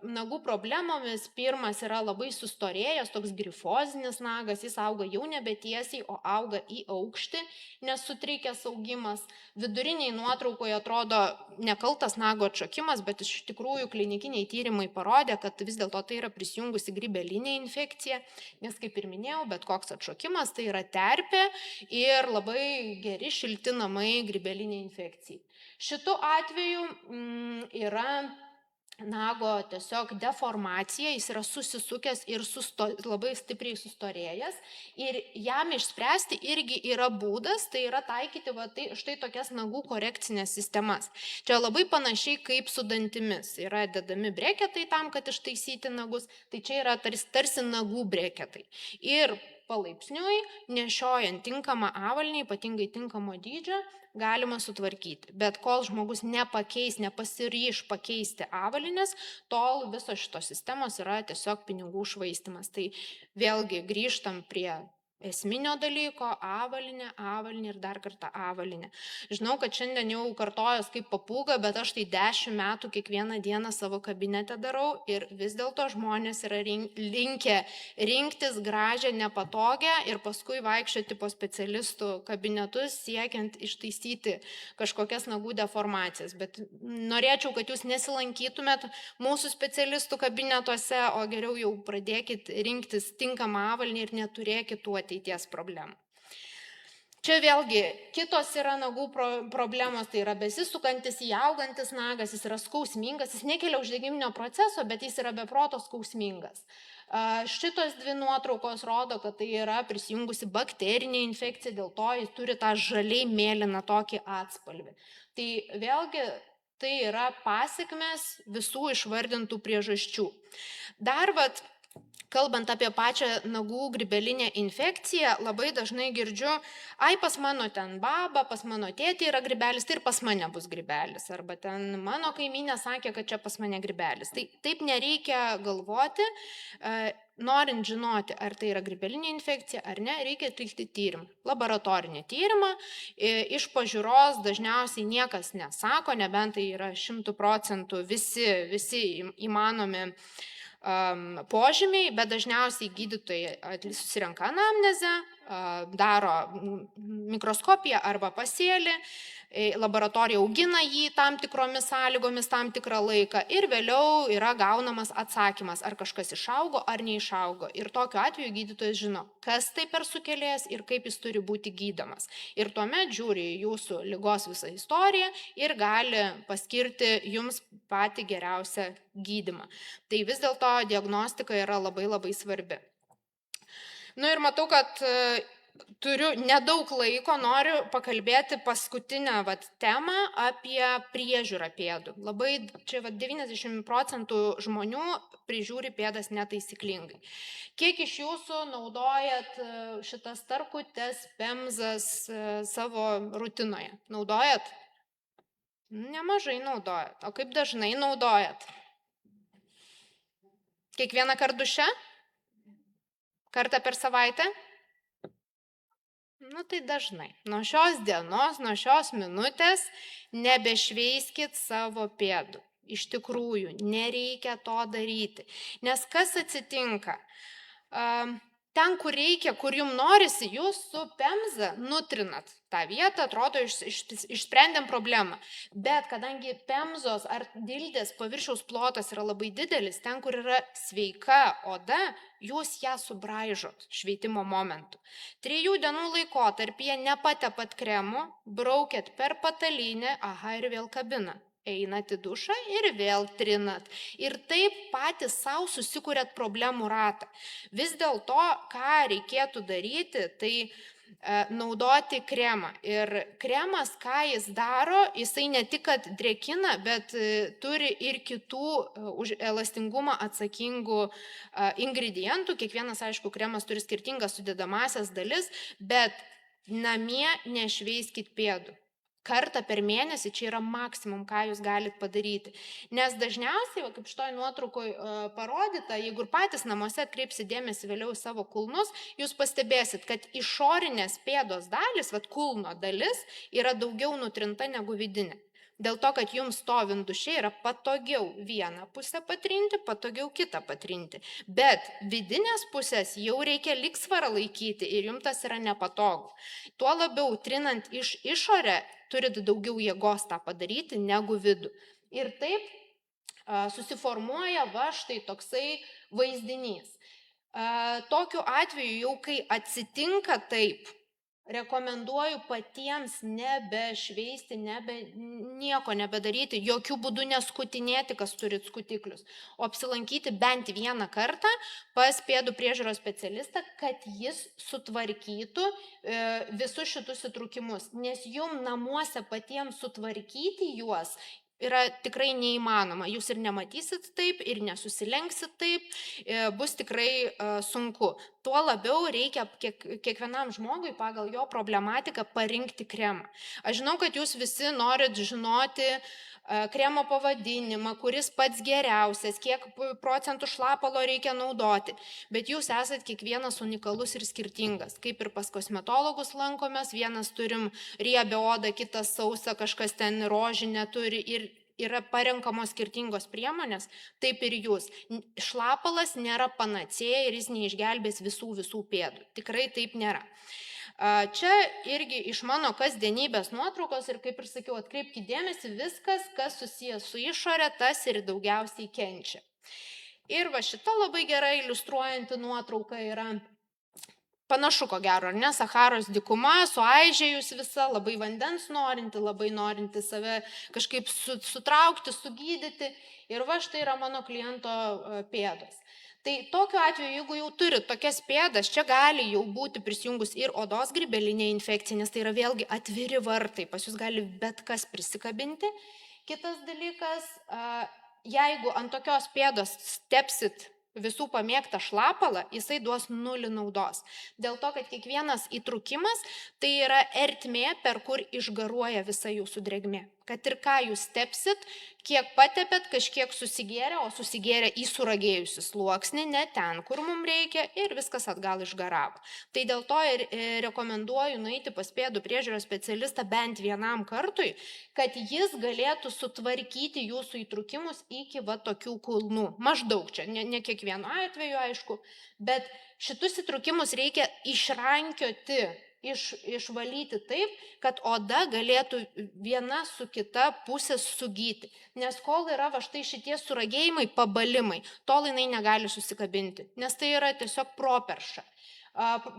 nagų problemomis. Pirmas yra labai sustorėjęs, toks grifozinis nagas, jis auga jau nebe tiesiai, o auga į aukštį, nes sutrikęs augimas. Viduriniai nuotraukoje atrodo nekaltas nago atšokimas, bet iš tikrųjų klinikiniai tyrimai parodė, kad vis dėlto tai yra prisijungusi grybelinė infekcija, nes kaip ir minėjau, bet koks atšokimas tai yra terpė ir labai geri šilti namai grybeliniai infekcijai. Šitu atveju yra nago tiesiog deformacija, jis yra susisukęs ir labai stipriai sustorėjęs, ir jam išspręsti irgi yra būdas, tai yra taikyti štai tokias nagų korekcinės sistemas. Čia labai panašiai kaip su dantimis, yra dedami breketai tam, kad ištaisyti nagus, tai čia yra tarsi nagų breketai. Ir palaipsniui, nešiojant tinkamą avalynę, ypatingai tinkamo dydžio, galima sutvarkyti. Bet kol žmogus nepasiryš pakeisti avalynės, tol visos šitos sistemos yra tiesiog pinigų švaistymas. Tai vėlgi grįžtam prie esminio dalyko, avalynė ir dar kartą avalynė. Žinau, kad šiandien jau kartojas kaip papūga, bet aš tai 10 metų kiekvieną dieną savo kabinete darau ir vis dėlto žmonės yra linkę rinktis gražią, nepatogią ir paskui vaikščioti po specialistų kabinetus, siekiant ištaisyti kažkokias nagų deformacijas. Bet norėčiau, kad jūs nesilankytumėt mūsų specialistų kabinetuose, o geriau jau pradėkit rinktis tinkamą avalynę ir neturėkit tų ateities problemų. Čia vėlgi kitos yra nagų problemos, tai yra besisukantis, įaugantis nagas, jis yra skausmingas, jis nekelia uždegiminio proceso, bet jis yra beproto skausmingas. Šitos dvi nuotraukos rodo, kad tai yra prisijungusi bakterinė infekcija, dėl to jis turi tą žaliai mėlyną tokį atspalvį. Tai vėlgi tai yra pasekmės visų išvardintų priežasčių. Dar kalbant apie pačią nagų grybelinę infekciją, labai dažnai girdžiu, ai pas mano ten baba, pas mano tėtį yra grybelis, tai ir pas mane bus grybelis. Arba ten mano kaimynė sakė, kad čia pas mane grybelis. Tai taip nereikia galvoti, norint žinoti, ar tai yra grybelinė infekcija ar ne, reikia atlikti tyrimą. Laboratorinį tyrimą. Iš pažiūros dažniausiai niekas nesako, nebent tai yra 100% visi įmanomi požymiai, bet dažniausiai gydytojai susirenka anamnezę, daro mikroskopiją arba pasėlį, laboratorija augina jį tam tikromis sąlygomis tam tikrą laiką ir vėliau yra gaunamas atsakymas, ar kažkas išaugo ar neišaugo. Ir tokiu atveju gydytojas žino, kas tai per sukėlėjas ir kaip jis turi būti gydomas. Ir tuomet žiūri į jūsų ligos visą istoriją ir gali paskirti jums patį geriausią gydymą. Tai vis dėlto diagnostika yra labai labai svarbi. Ir matau, kad turiu nedaug laiko, noriu pakalbėti paskutinę temą apie priežiūrą pėdų. Labai čia 90% žmonių prižiūri pėdas netaisyklingai. Kiek iš jūsų naudojat šitas tarkutes, pemzas savo rutinoje? Naudojat? Nemažai naudojat. O kaip dažnai naudojat? Kiekvieną kartą duše? Kartą per savaitę? Tai dažnai. Nuo šios dienos, nuo šios minutės nebešveiskit savo pėdų. Iš tikrųjų, nereikia to daryti. Nes kas atsitinka? Ten, kur reikia, kur jums norisi, jūs su pemza nutrinat tą vietą, atrodo, išsprendėm problemą. Bet kadangi pemzos ar dildės paviršiaus plotas yra labai didelis, ten, kur yra sveika oda, jūs ją subraižot šveitimo momentu. 3 dienų laikotarpyje nepatepat kremu, braukėt per patalynę, ir vėl kabina. Einat į dušą ir vėl trinat. Ir taip patys savo susikūrėt problemų ratą. Vis dėlto, ką reikėtų daryti, tai naudoti kremą. Ir kremas, ką jis daro, jisai ne tik, kad drėkina, bet turi ir kitų už elastingumą atsakingų ingredientų. Kiekvienas, aišku, kremas turi skirtingas sudedamąsias dalis, bet namie nešveiskit pėdų. Kartą per mėnesį čia yra maksimum, ką jūs galite padaryti. Nes dažniausiai, kaip šitoj nuotraukoje parodyta, jeigu ir patys namuose atkreipsi dėmesį vėliau į savo kulnus, jūs pastebėsit, kad išorinės pėdos dalis, kulno dalis, yra daugiau nutrinta negu vidinė. Dėl to, kad jums stovint duše yra patogiau vieną pusę patrinti, patogiau kitą patrinti. Bet vidinės pusės jau reikia lygsvarą laikyti ir jums tas yra nepatogu. Tuo labiau trinant iš išorę turit daugiau jėgos tą padaryti negu vidų. Ir taip susiformuoja štai toksai vaizdinys. Tokiu atveju jau kai atsitinka taip, rekomenduoju patiems nebešveisti, nieko nebedaryti, jokių būdų neskutinėti, kas turit skutiklius, o apsilankyti bent vieną kartą pas pėdų priežiūros specialistą, kad jis sutvarkytų visus šitus įtrūkimus, nes jums namuose patiems sutvarkyti juos yra tikrai neįmanoma. Jūs ir nematysit taip, ir nesusilenksit taip, bus tikrai sunku. Tuo labiau reikia kiekvienam žmogui pagal jo problematiką parinkti kremą. Aš žinau, kad jūs visi norit žinoti kremo pavadinimą, kuris pats geriausias, kiek procentų šlapalo reikia naudoti, bet jūs esat kiekvienas unikalus ir skirtingas. Kaip ir pas kosmetologus lankomės, vienas turim riebią odą, kitas sausą, kažkas ten rožinę turi ir yra parenkamos skirtingos priemonės, taip ir jūs. Šlapalas nėra panacėja ir jis neišgelbės visų pėdų. Tikrai taip nėra. Čia irgi iš mano kasdienybės nuotraukos ir kaip ir sakiau, atkreipkite dėmesį, viskas, kas susijęs su išorė, tas ir daugiausiai kenčia. Ir šita labai gerai iliustruojanti nuotrauka yra panašu, ko gero, ar ne, Sacharos dykuma, suaižėjus visa, labai vandens norinti, labai norinti save kažkaip sutraukti, sugydyti. Ir štai yra mano kliento pėdos. Tai tokiu atveju, jeigu jau turit tokias pėdas, čia gali jau būti prisijungus ir odos grybelinė infekcija, nes tai yra vėlgi atviri vartai, pas jūs gali bet kas prisikabinti. Kitas dalykas, jeigu ant tokios pėdos tepsit visų pamėgtą šlapalą, jisai duos 0 naudos. Dėl to, kad kiekvienas įtrūkimas tai yra ertmė, per kur išgaruoja visa jūsų drėgmė. Kad ir ką jūs tepsit, kiek patepėt, kažkiek susigėrė, o susigėrė į suragėjusi sluoksnį, ne ten, kur mums reikia, ir viskas atgal išgaravo. Tai dėl to ir rekomenduoju nueiti pas pėdų priežiūros specialistą bent vienam kartui, kad jis galėtų sutvarkyti jūsų įtrūkimus iki va tokių kulnų. Maždaug čia, ne kiekvienu atveju, aišku, bet šitus įtrūkimus reikia išrankioti, išvalyti taip, kad oda galėtų viena su kita pusė sugyti. Nes kol yra va štai šitie suragėjimai, pabalimai, tol jinai negali susikabinti, nes tai yra tiesiog properša.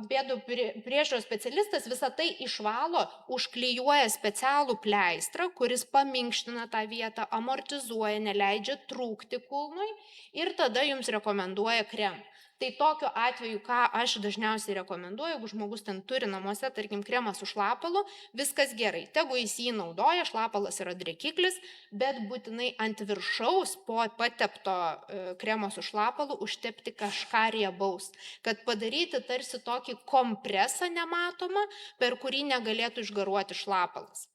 Pėdų priežiūros specialistas visą tai išvalo, užklijuoja specialų pleistrą, kuris paminkština tą vietą, amortizuoja, neleidžia trūkti kulnui ir tada jums rekomenduoja kremą. Tai tokiu atveju, ką aš dažniausiai rekomenduoju, jeigu žmogus ten turi namuose, tarkim, kremą su šlapalu, viskas gerai. Tegu jis jį naudoja, šlapalas yra drėkiklis, bet būtinai ant viršaus po patepto kremo su šlapalu užtepti kažką riebaus, kad padaryti tarsi tokį kompresą nematomą, per kurį negalėtų išgaruoti šlapalas.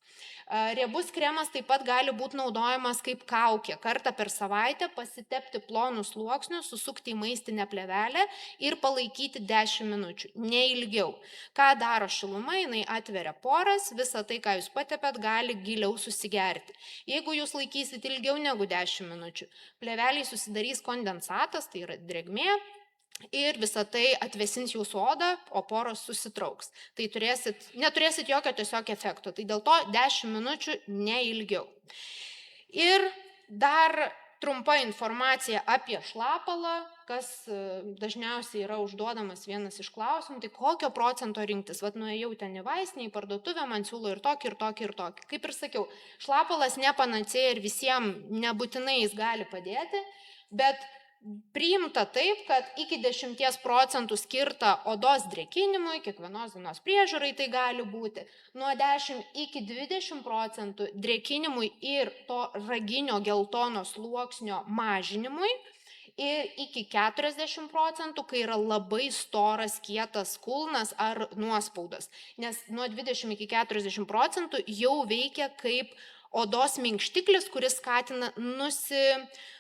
Riebus kremas taip pat gali būti naudojamas kaip kaukė. Kartą per savaitę pasitepti plonus sluoksnius, susukti į maistinę plėvelę ir palaikyti 10 minučių, ne ilgiau. Ką daro šiluma, jinai atveria poras, visą tai, ką jūs patepėt, gali giliau susigerti. Jeigu jūs laikysit ilgiau negu 10 minučių, plėveliai susidarys kondensatas, tai yra drėgmė, ir visą tai atvesins jūsų odą, o poros susitrauks. Tai neturėsit jokio tiesiog efekto. Tai dėl to 10 minučių neilgiau. Ir dar trumpa informacija apie šlapalą, kas dažniausiai yra užduodamas vienas iš klausimų, tai kokio procento rinktis. Vat nuėjau ten į vaistinę, į parduotuvę, man siūlo ir tokį, ir tokį, ir tokį. Kaip ir sakiau, šlapalas nepanacėja ir visiems nebūtinai jis gali padėti, bet priimta taip, kad iki 10% skirta odos drėkinimui, kiekvienos dienos priežiūrai tai gali būti, nuo 10 iki 20% drėkinimui ir to raginio geltono sluoksnio mažinimui ir iki 40%, kai yra labai storas kietas kulnas ar nuospaudas, nes nuo 20 iki 40% jau veikia kaip odos minkštiklis, kuris skatina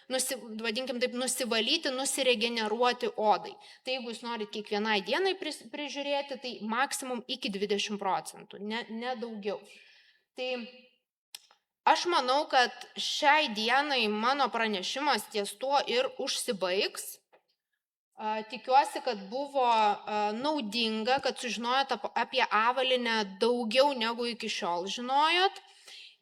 vadinkim taip, nusivalyti, nusiregeneruoti odai. Tai jeigu jūs norit kiekvienai dienai prižiūrėti, tai maksimum iki 20%, ne daugiau. Tai aš manau, kad šiai dienai mano pranešimas ties tuo ir užsibaigs. Tikiuosi, kad buvo naudinga, kad sužinojot apie avalynę daugiau negu iki šiol žinojot.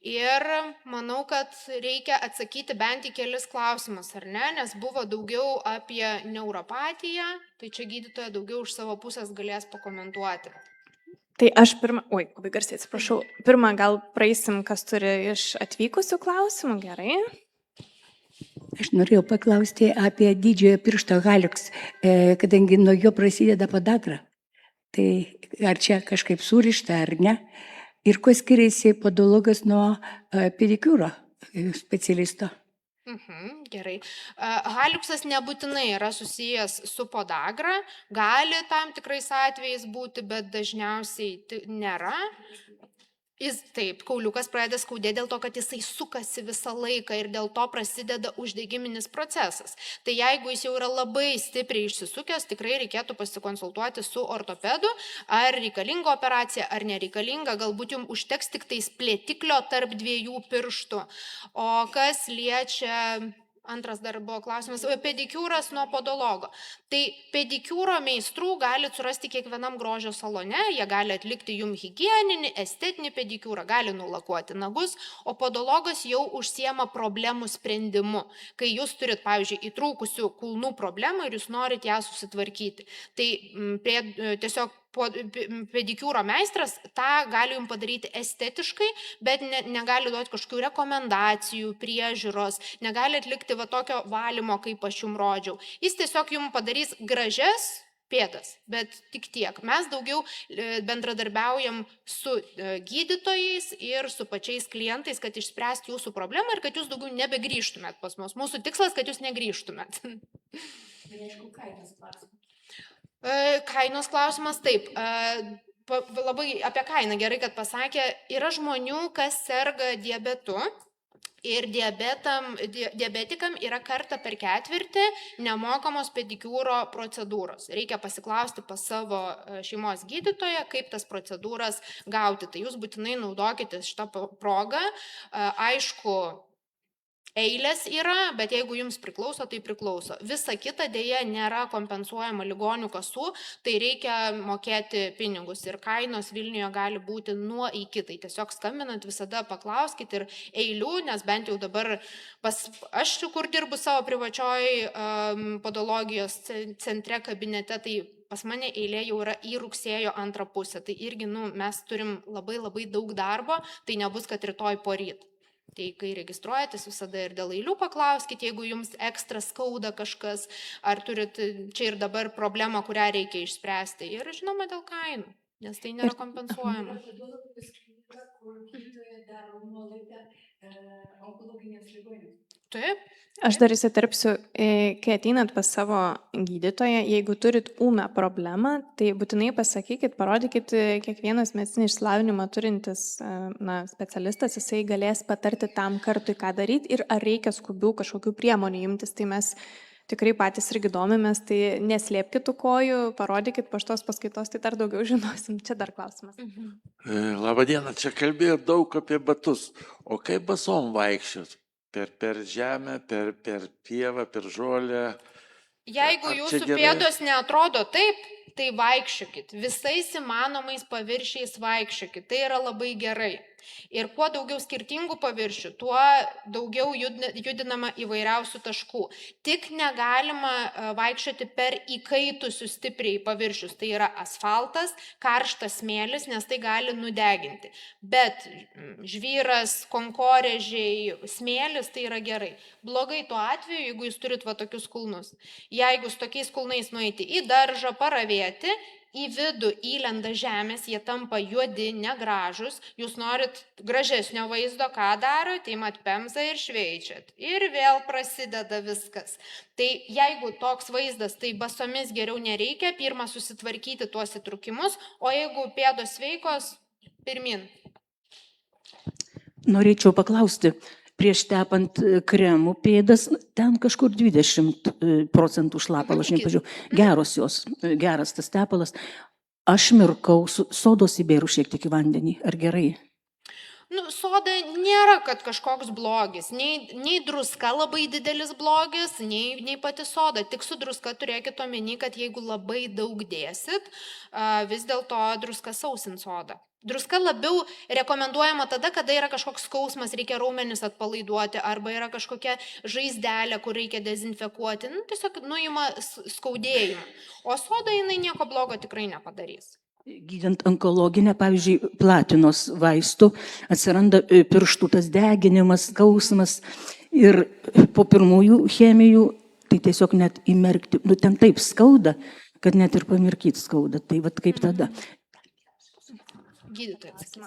Ir manau, kad reikia atsakyti bent į kelis klausimus, ar ne, nes buvo daugiau apie neuropatiją, tai čia gydytoja daugiau iš savo pusės galės pakomentuoti. Tai aš labai garsiai atsiprašau, pirmą gal praeisim, kas turi iš atvykusių klausimų, gerai? Aš norėjau paklausti apie didžiojo piršto haliux, kadangi nuo jo prasideda podagra. Tai ar čia kažkaip surišta ar ne? Ir kuo skiriasi podologas nuo pedikiūro specialisto? Gerai. Haliuksas nebūtinai yra susijęs su podagra, gali tam tikrais atvejais būti, bet dažniausiai nėra. Taip, kauliukas pradeda skaudėti dėl to, kad jisai sukasi visą laiką ir dėl to prasideda uždegiminis procesas. Tai jeigu jis jau yra labai stipriai išsisukęs, tikrai reikėtų pasikonsultuoti su ortopedu, ar reikalinga operacija, ar nereikalinga, galbūt jums užteks tik tais plėtiklio tarp 2 pirštų. O kas liečia... Antras dar buvo klausimas, pedikiūras nuo podologo. Tai pedikiūro meistrų gali surasti kiekvienam grožio salone, jie gali atlikti jums higieninį, estetinį pedikiūrą, gali nulakuoti nagus, o podologas jau užsiema problemų sprendimu, kai jūs turit, pavyzdžiui, įtrūkusių kulnų problemą ir jūs norit ją susitvarkyti. Tai tiesiog pedikiūro meistras tą gali jums padaryti estetiškai, bet negali duoti kažkokių rekomendacijų, priežiūros, negali atlikti va tokio valymo, kaip aš jums rodžiau. Jis tiesiog jums padarys gražias pėdas, bet tik tiek. Mes daugiau bendradarbiaujam su gydytojais ir su pačiais klientais, kad išspręsti jūsų problemą ir kad jūs daugiau nebegrįžtumėt pas mus. Mūsų tikslas, kad jūs negrįžtumėt. Kainos klausimas taip. Labai apie kainą gerai, kad pasakė. Yra žmonių, kas serga diabetu. Ir diabetikam yra kartą per ketvirtį nemokamos pedikiūro procedūros. Reikia pasiklausti pas savo šeimos gydytoją, kaip tas procedūras gauti. Tai jūs būtinai naudokite šitą progą. Aišku, eilės yra, bet jeigu jums priklauso, tai priklauso. Visa kita dėja nėra kompensuojama ligonių kasų, tai reikia mokėti pinigus. Ir kainos Vilniuje gali būti nuo iki. Tai tiesiog skambinant visada paklauskit ir eilių, nes bent jau dabar aš, kur dirbu savo privačioj podologijos centre kabinete, tai pas mane eilė jau yra į rugsėjo antrą pusę. Tai irgi mes turim labai daug darbo, tai nebus, kad rytoj poryt. Tai kai registruojatės, visada ir dėl eilių paklauskit, jeigu jums ekstra skauda kažkas, ar turit čia ir dabar problemą, kurią reikia išspręsti. Ir žinoma dėl kainų, nes tai nėra kompensuojama. Taip. Aš dar įsiterpsiu, kai ateinat pas savo gydytoją, jeigu turit ūmę problemą, tai būtinai pasakykit, parodykit, kiekvienas medicinį išsilavinimą turintis specialistas, jisai galės patarti tam kartui, ką daryti ir ar reikia skubių kažkokių priemonių imtis. Tai mes tikrai patys irgi domimės, tai neslėpkit tų kojų, parodykit po šitos paskaitos, tai dar daugiau žinosim. Čia dar klausimas. Labadiena, čia kalbėjo daug apie batus, o kaip basom vaikščiot? Per žemę, per pievą, per žolę. Jeigu jūsų pėdos neatrodo taip, tai vaikščiokit. Visais įmanomais paviršiais vaikščiokit. Tai yra labai gerai. Ir kuo daugiau skirtingų paviršių, tuo daugiau judinama įvairiausių taškų. Tik negalima vaikščioti per įkaitusius stipriai paviršius. Tai yra asfaltas, karštas smėlis, nes tai gali nudeginti. Bet žvyras, konkorėžiai, smėlis, tai yra gerai. Blogai tuo atveju, jeigu jūs turit va tokius kulnus. Jeigu su tokiais kulnais nueiti į daržą, paravėti, į vidų įlenda žemės, jie tampa juodi, negražus, jūs norit gražesnio vaizdo, ką darot, imat pemzą ir šveičiat. Ir vėl prasideda viskas. Tai jeigu toks vaizdas, tai basomis geriau nereikia, pirmą susitvarkyti tuos įtrukimus, o jeigu pėdos sveikos, pirmin. Norėčiau paklausti, prieš tepant kremų pėdas, ten kažkur 20% šlapalas, aš nepažiūrėjau, geras tas tepalas. Aš mirkau, sodos įbėriau šiek tiek į vandenį, ar gerai? Soda nėra, kad kažkoks blogis, nei druska labai didelis blogis, nei pati soda, tik su druska turėkit omeny, kad jeigu labai daug dėsit, vis dėlto druska sausins sodą. Druska labiau rekomenduojama tada, kada yra kažkoks skausmas, reikia raumenis atpalaiduoti, arba yra kažkokia žaizdelė, kur reikia dezinfekuoti, tiesiog nuima skaudėjimą. O soda jinai nieko blogo tikrai nepadarys. Gydant onkologinę, pavyzdžiui, platinos vaistų, atsiranda pirštų tas deginimas, skausmas ir po pirmųjų chemijų, tai tiesiog net įmerkti, ten taip skauda, kad net ir pamirkyti skauda, tai vat kaip tada.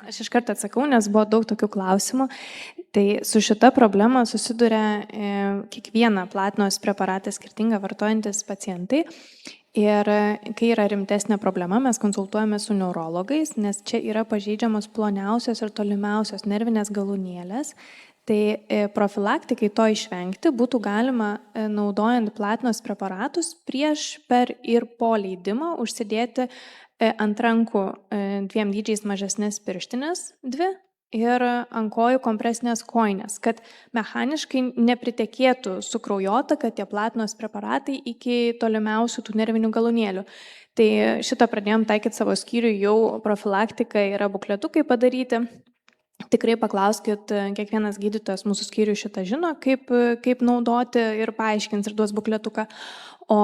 Aš iš karto atsakau, nes buvo daug tokių klausimų. Tai su šita problema susiduria kiekvieną platinos preparatą skirtingą vartojantis pacientai. Ir kai yra rimtesnė problema, mes konsultuojame su neurologais, nes čia yra pažeidžiamos ploniausios ir tolimiausios nervinės galūnėlės. Tai profilaktikai to išvengti būtų galima, naudojant platinos preparatus, prieš, per ir po leidimo užsidėti ant rankų 2 dydžiais mažesnės pirštinės 2 ir ant kojų kompresinės kojinės, kad mechaniškai nepritekėtų su kraujotaka tie platinos preparatai iki tolimiausių tų nervinių galūnėlių. Tai šitą pradėjom taikyti savo skyriui, jau profilaktika yra bukletukai padaryti. Tikrai paklauskit, kiekvienas gydytojas mūsų skyriui šitą žino, kaip naudoti ir paaiškins ir duos bukletuką. O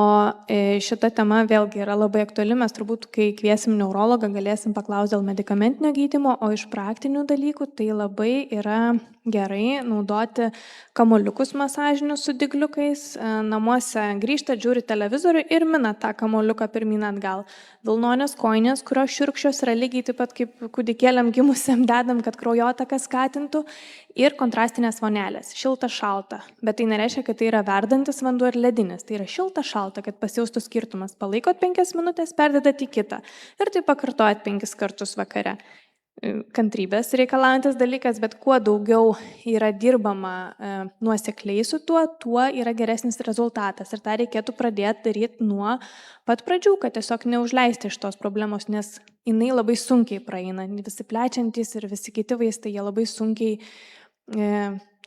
šita tema vėlgi yra labai aktuali, mes turbūt, kai kviesim neurologą, galėsim paklausti dėl medikamentinio gydymo, o iš praktinių dalykų tai labai yra gerai naudoti kamuoliukus masažinius su dygliukais. Namuose grįžtat, žiūri televizorių ir minat tą kamuoliuką pirmyn atgal. Vilnonės kojinės, kurios šiurkščios yra lygiai taip pat kaip kūdikėliam gimusiam dedam, kad kraujotaka skatintų. Ir kontrastinės vonelės, šilta, šalta. Bet tai nereiškia, kad tai yra verdantis vanduo ir ledinis. Tai yra šilta, šalta, kad pasijaustų skirtumas. Palaikot 5 minutės, perdedat į kitą. Ir tai pakartojat 5 kartus vakare. Kantrybės reikalaujantis dalykas, bet kuo daugiau yra dirbama nuosekliai su tuo, tuo yra geresnis rezultatas. Ir tą reikėtų pradėti daryti nuo pat pradžių, kad tiesiog neužleisti iš tos problemos, nes jinai labai sunkiai praeina. Visi plečiantys ir visi kiti vaistai, jie labai sunkiai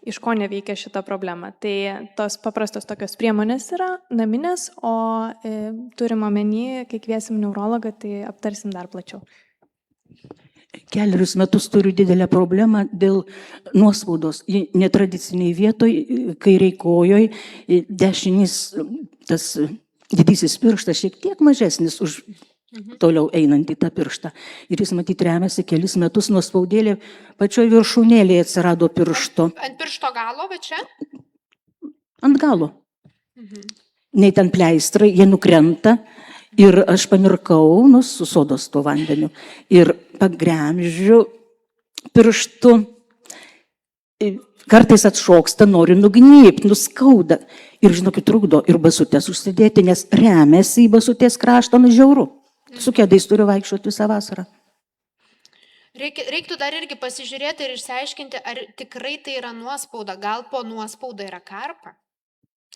iš ko neveikia šitą problemą. Tai tos paprastos tokios priemonės yra naminės, o turim omeny, kai kviesim neurologą, tai aptarsim dar plačiau. Keliarius metus turiu didelę problemą dėl nuospaudos. Netradiciniai vietoj, kairiai kojoj, dešinys, tas didysis pirštas šiek tiek mažesnis už toliau einant į tą pirštą. Ir jis matyt remiasi kelis metus nuospaudėlė, pačioj viršūnėlėje atsirado piršto. Ant piršto galo, va čia? Ant galo. Nei ten pleistrai, jie nukrenta. Ir aš pamirkau, su sodos tuo vandeniu. Ir pagremžiu pirštu. Kartais atšoksta, nori nugnybt, nuskauda. Ir žinokit, trukdo ir basutės užsidėti, nes remiasi į basutės kraštą, žiauru. Su kėdais turiu vaikščioti visą vasarą. Reiktų dar irgi pasižiūrėti ir išsiaiškinti, ar tikrai tai yra nuospauda. Gal po nuospauda yra karpa?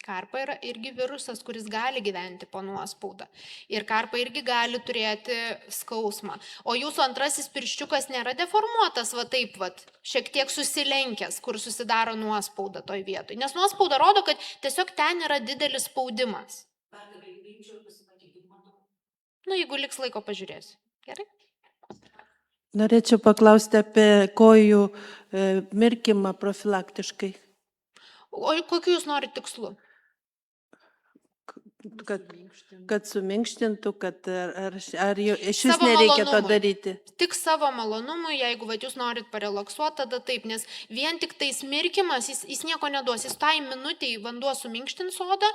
Karpa yra irgi virusas, kuris gali gyventi po nuospaudą. Ir karpa irgi gali turėti skausmą. O jūsų antrasis pirščiukas nėra deformuotas, va taip, va, šiek tiek susilenkęs, kur susidaro nuospauda toj vietoj. Nes nuospauda rodo, kad tiesiog ten yra didelis spaudimas. Jeigu liks laiko, pažiūrėsiu. Gerai? Norėčiau paklausti apie kojų mirkimą profilaktiškai. O kokiu jūs norite tikslu? Kad suminkštintų, kad ar iš vis Savo nereikia to malonumui. daryti. Tik savo malonumui, jeigu jūs norit parelaksuoti, tada taip, nes vien tik tai smirkimas, jis nieko neduos. Jis tai minutėj vanduo suminkštins odą,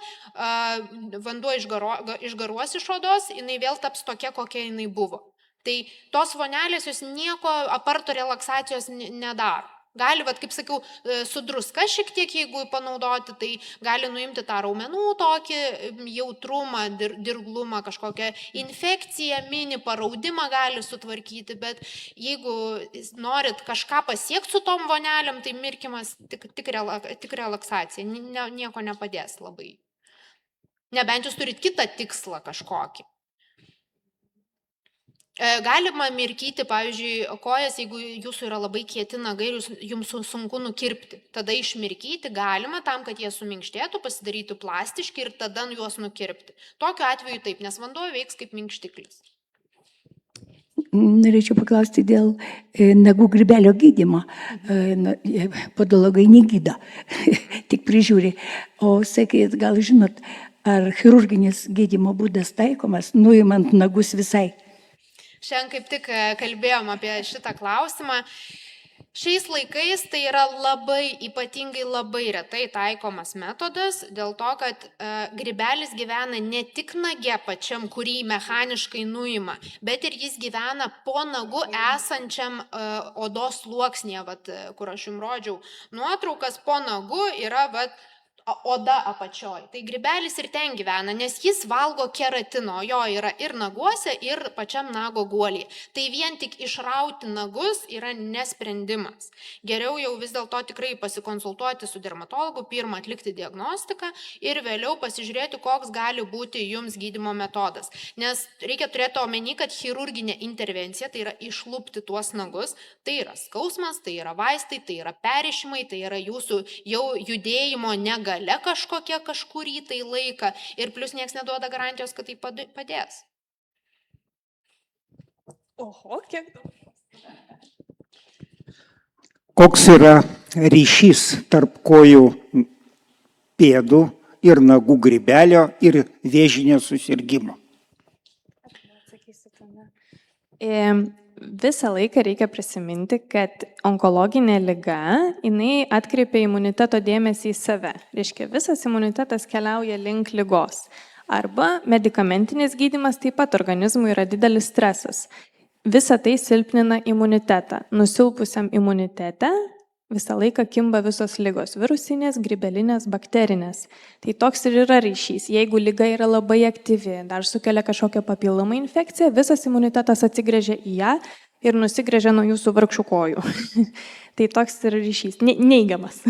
vanduo išgaruos iš odos, jinai vėl taps tokia, kokia jinai buvo. Tai tos vonelės jos nieko aparto relaksacijos nedaro. Gali, kaip sakiau, su druska šiek tiek, jeigu panaudoti, tai gali nuimti tą raumenų tokį jautrumą, dirglumą, kažkokią infekciją, mini paraudimą gali sutvarkyti, bet jeigu norit kažką pasiekti su tom vonelėm, tai mirkimas tik relaksacija, nieko nepadės labai. Nebent jūs turit kitą tikslą kažkokį. Galima mirkyti, pavyzdžiui, kojas, jeigu jūsų yra labai kieti nagai ir jums sunku nukirpti. Tada išmirkyti galima tam, kad jie suminkštėtų, pasidarytų plastiški ir tada juos nukirpti. Tokiu atveju taip, nes vanduo veiks kaip minkštiklis. Norėčiau paklausti dėl nagų grybelio gydymo. Podologai negydo, tik prižiūri. O sakėt, gal žinot, ar chirurginis gydymo būdas taikomas, nuimant nagus visai? Šiandien kaip tik kalbėjom apie šitą klausimą. Šiais laikais tai yra ypatingai labai retai taikomas metodas, dėl to, kad grybelis gyvena ne tik nage pačiam, kurį mechaniškai nuima, bet ir jis gyvena po nagu esančiam odos sluoksnėje, kur aš jums rodžiau nuotraukas, po nagu yra oda apačioj. Tai grybelis ir ten gyvena, nes jis valgo keratino, jo yra ir naguose, ir pačiam nago guolyje. Tai vien tik išrauti nagus yra nesprendimas. Geriau jau vis dėlto tikrai pasikonsultuoti su dermatologu, pirmą atlikti diagnostiką ir vėliau pasižiūrėti, koks gali būti jums gydymo metodas. Nes reikia turėti omeny, kad chirurginė intervencija, tai yra išlupti tuos nagus, tai yra skausmas, tai yra vaistai, tai yra perrišimai, tai yra jūsų jau judėjimo negalia kažkokia kažkurį tai laiką ir plus nieks neduoda garantijos, kad tai padės. Oho, kiek daug. Koks yra ryšys tarp kojų pėdų ir nagų grybelio ir vėžinio susirgymo? Visą laiką reikia prisiminti, kad onkologinė liga, jinai atkreipia imuniteto dėmesį į save. Reiškia, visas imunitetas keliauja link ligos. Arba medikamentinis gydymas taip pat organizmui yra didelis stresas. Visa tai silpnina imunitetą. Nusilpusiam imunitete visą laiką kimba visos ligos - virusinės, grybelinės, bakterinės. Tai toks ir yra ryšys. Jeigu liga yra labai aktyvi, dar sukelia kažkokią papildomą infekciją, visas imunitetas atsigręžia į ją ir nusigręžia nuo jūsų vargšų kojų. Tai toks ir ryšys, neigiamas.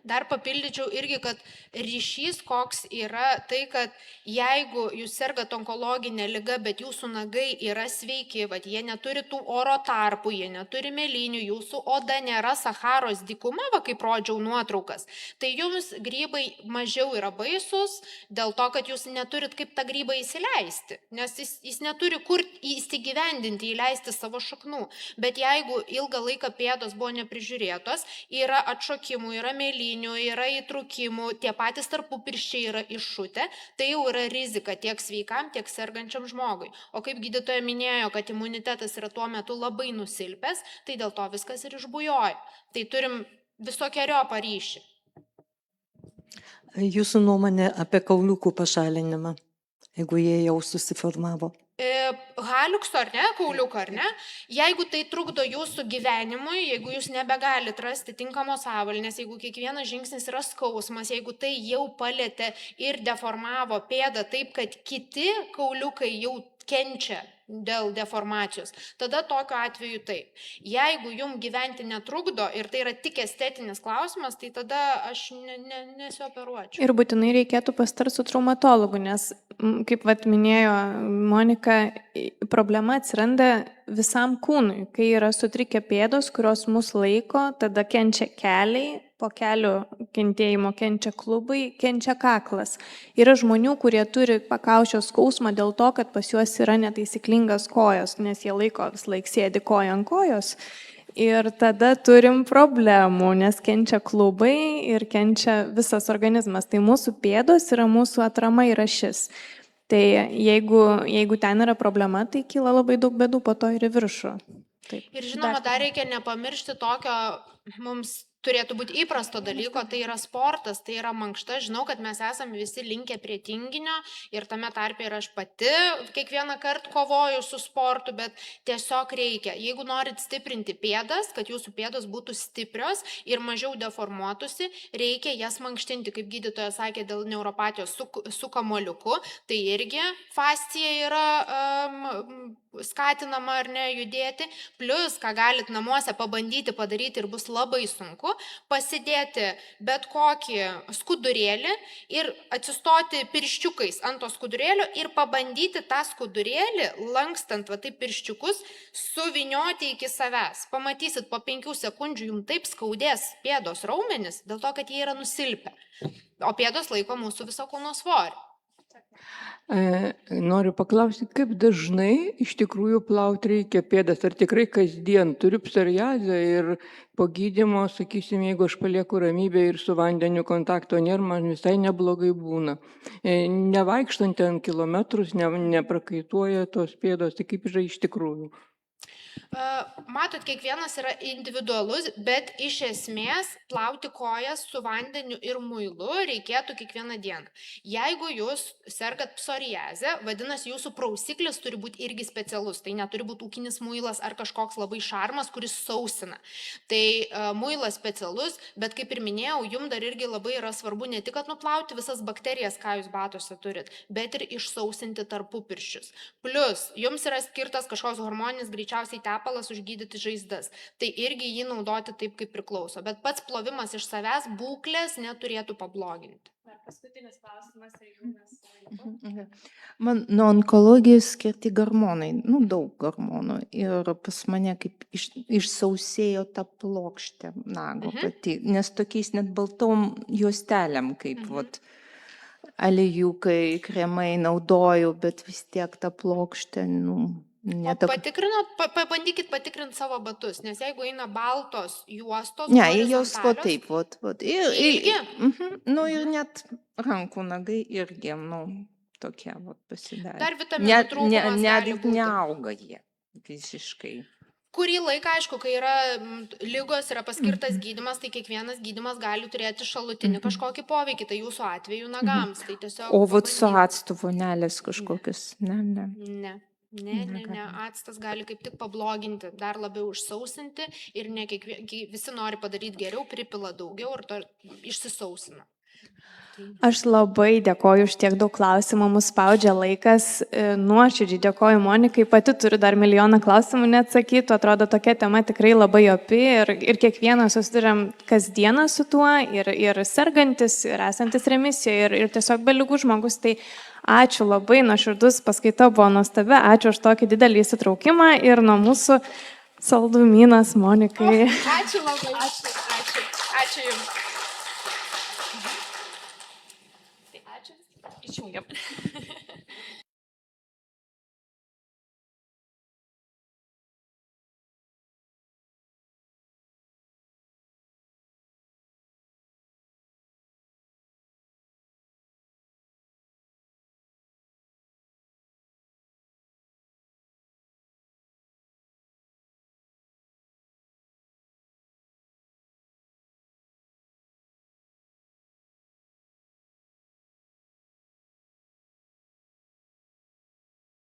Dar papildyčiau irgi, kad ryšys koks yra tai, kad jeigu jūs sergat onkologinę ligą, bet jūsų nagai yra sveiki, vat jie neturi tų oro tarpų, jie neturi mėlynių, jūsų oda nėra Saharos dykuma, va kaip rodžiau nuotraukas, tai jums grybai mažiau yra baisus dėl to, kad jūs neturit kaip tą grybą įsileisti, nes jis neturi kur įsigyvendinti, įleisti savo šaknų. Bet jeigu ilgą laiką pėdos buvo neprižiūrėtos, yra atšokimų, yra mėlynių, yra įtrūkimų, tie patys tarpupirščiai yra iššutę, tai jau yra rizika tiek sveikam, tiek sergančiam žmogui. O kaip gydytoja minėjo, kad imunitetas yra tuo metu labai nusilpęs, tai dėl to viskas ir išbujoja. Tai turim visokiojopą ryšį. Jūsų nuomonė apie kauliukų pašalinimą, jeigu jie jau susiformavo? Haliukso ar ne, kauliuko ar ne, jeigu tai trukdo jūsų gyvenimui, jeigu jūs nebegalite rasti tinkamos avalynės, jeigu kiekvienas žingsnis yra skausmas, jeigu tai jau palėtė ir deformavo pėdą taip, kad kiti kauliukai jau kenčia dėl deformacijos, tada tokiu atveju taip. Jeigu jums gyventi netrukdo ir tai yra tik estetinis klausimas, tai tada aš nesioperuočiau. Ir būtinai reikėtų pasitarti su traumatologu, nes, kaip minėjo Monika, problema atsiranda visam kūnui. Kai yra sutrikę pėdos, kurios mus laiko, tada kenčia keliai, po kelių kentėjimo kenčia klubai, kenčia kaklas. Yra žmonių, kurie turi pakaušio skausmą dėl to, kad pas juos yra netaisyklingas kojos, nes jie laiko vis laik sėdi koja ant kojos. Ir tada turim problemų, nes kenčia klubai ir kenčia visas organizmas. Tai mūsų pėdos yra mūsų atrama ir ašis. Tai jeigu ten yra problema, tai kyla labai daug bėdų po to ir į viršų. Taip. Ir žinoma, dar reikia nepamiršti tokio mums turėtų būti įprasto dalyko, tai yra sportas, tai yra mankšta. Žinau, kad mes esame visi linkę prie tinginio ir tame tarpe ir aš pati kiekvieną kartą kovoju su sportu, bet tiesiog reikia. Jeigu norit stiprinti pėdas, kad jūsų pėdos būtų stiprios ir mažiau deformuotųsi, reikia jas mankštinti, kaip gydytoja sakė, dėl neuropatijos su kamuoliuku. Tai irgi fascija yra skatinama ar ne judėti. Plus, ką galit namuose pabandyti padaryti ir bus labai sunku, pasidėti bet kokį skudurėlį ir atsistoti pirščiukais ant to skudurėlio ir pabandyti tą skudurėlį, lankstant taip pirščiukus, suvinioti iki savęs. Pamatysit, po 5 sekundžių jums taip skaudės pėdos raumenis, dėl to, kad jie yra nusilpę. O pėdos laiko mūsų viso kūno svorį. Noriu paklausti, kaip dažnai iš tikrųjų plauti reikia pėdas, ar tikrai kasdien turiu psoriazę ir po gydymo, sakysim, jeigu aš palieku ramybę ir su vandeniu kontakto nėra, man visai neblogai būna. Nevaikštant ten kilometrus, neprakaituoja tos pėdos, tai kaip yra iš tikrųjų? Matot, kiekvienas yra individualus, bet iš esmės plauti kojas su vandeniu ir muilu reikėtų kiekvieną dieną. Jeigu jūs sergat psoriazę, vadinasi, jūsų prausiklis turi būti irgi specialus. Tai neturi būti ūkinis muilas ar kažkoks labai šarmas, kuris sausina. Tai muilas specialus, bet kaip ir minėjau, jums dar irgi labai yra svarbu ne tik, kad nuplauti visas bakterijas, ką jūs batuose turit, bet ir išsausinti tarpupirščius. Plus, jums yra skirtas kažkoks hormoninis greičiausiai tepalas užgydyti žaizdas. Tai irgi jį naudoti taip, kaip priklauso. Bet pats plovimas iš savęs būklės neturėtų pabloginti. Paskutinis klausimas, jeigu mes... Man nuo onkologijos skirti hormonai, daug hormonų. Ir pas mane kaip išsausėjo ta plokštė nago pati, nes tokiais net baltom juostelėm, kaip aliejūkai, kremai naudoju, bet vis tiek ta plokštė, Pabandykit patikrinti savo batus, nes jeigu eina baltos juostos, ne, jos taip, irgi? Ir net rankų nagai irgi, tokie pasidarė. Dar vitaminų trūkumas gali būti. Neauga jie visiškai. Kurį laiką, aišku, kai yra ligos, yra paskirtas gydymas, tai kiekvienas gydymas gali turėti šalutinį kažkokį poveikį, tai jūsų atveju nagams. Tai tiesiog O su actu vonelės kažkokius, ne. Ne, actas gali kaip tik pabloginti, dar labiau užsausinti ir ne visi nori padaryti geriau, pripila daugiau ir to išsisausina. Aš labai dėkoju už tiek daug klausimų, mus spaudžia laikas. Nuoširdžiai dėkoju Monikai, pati turiu dar milijoną klausimų neatsakytų, atrodo tokia tema tikrai labai opi ir kiekvienas susiduriam kasdieną su tuo, ir sergantis, ir esantis remisijoje, ir tiesiog be ligų žmogus. Tai ačiū labai, nuoširdus paskaita buvo nuostabi, ačiū už tokį didelį įsitraukimą ir nuo mūsų saldumynas Monikai. Ačiū labai. Ačiū Jums. Išjungiam.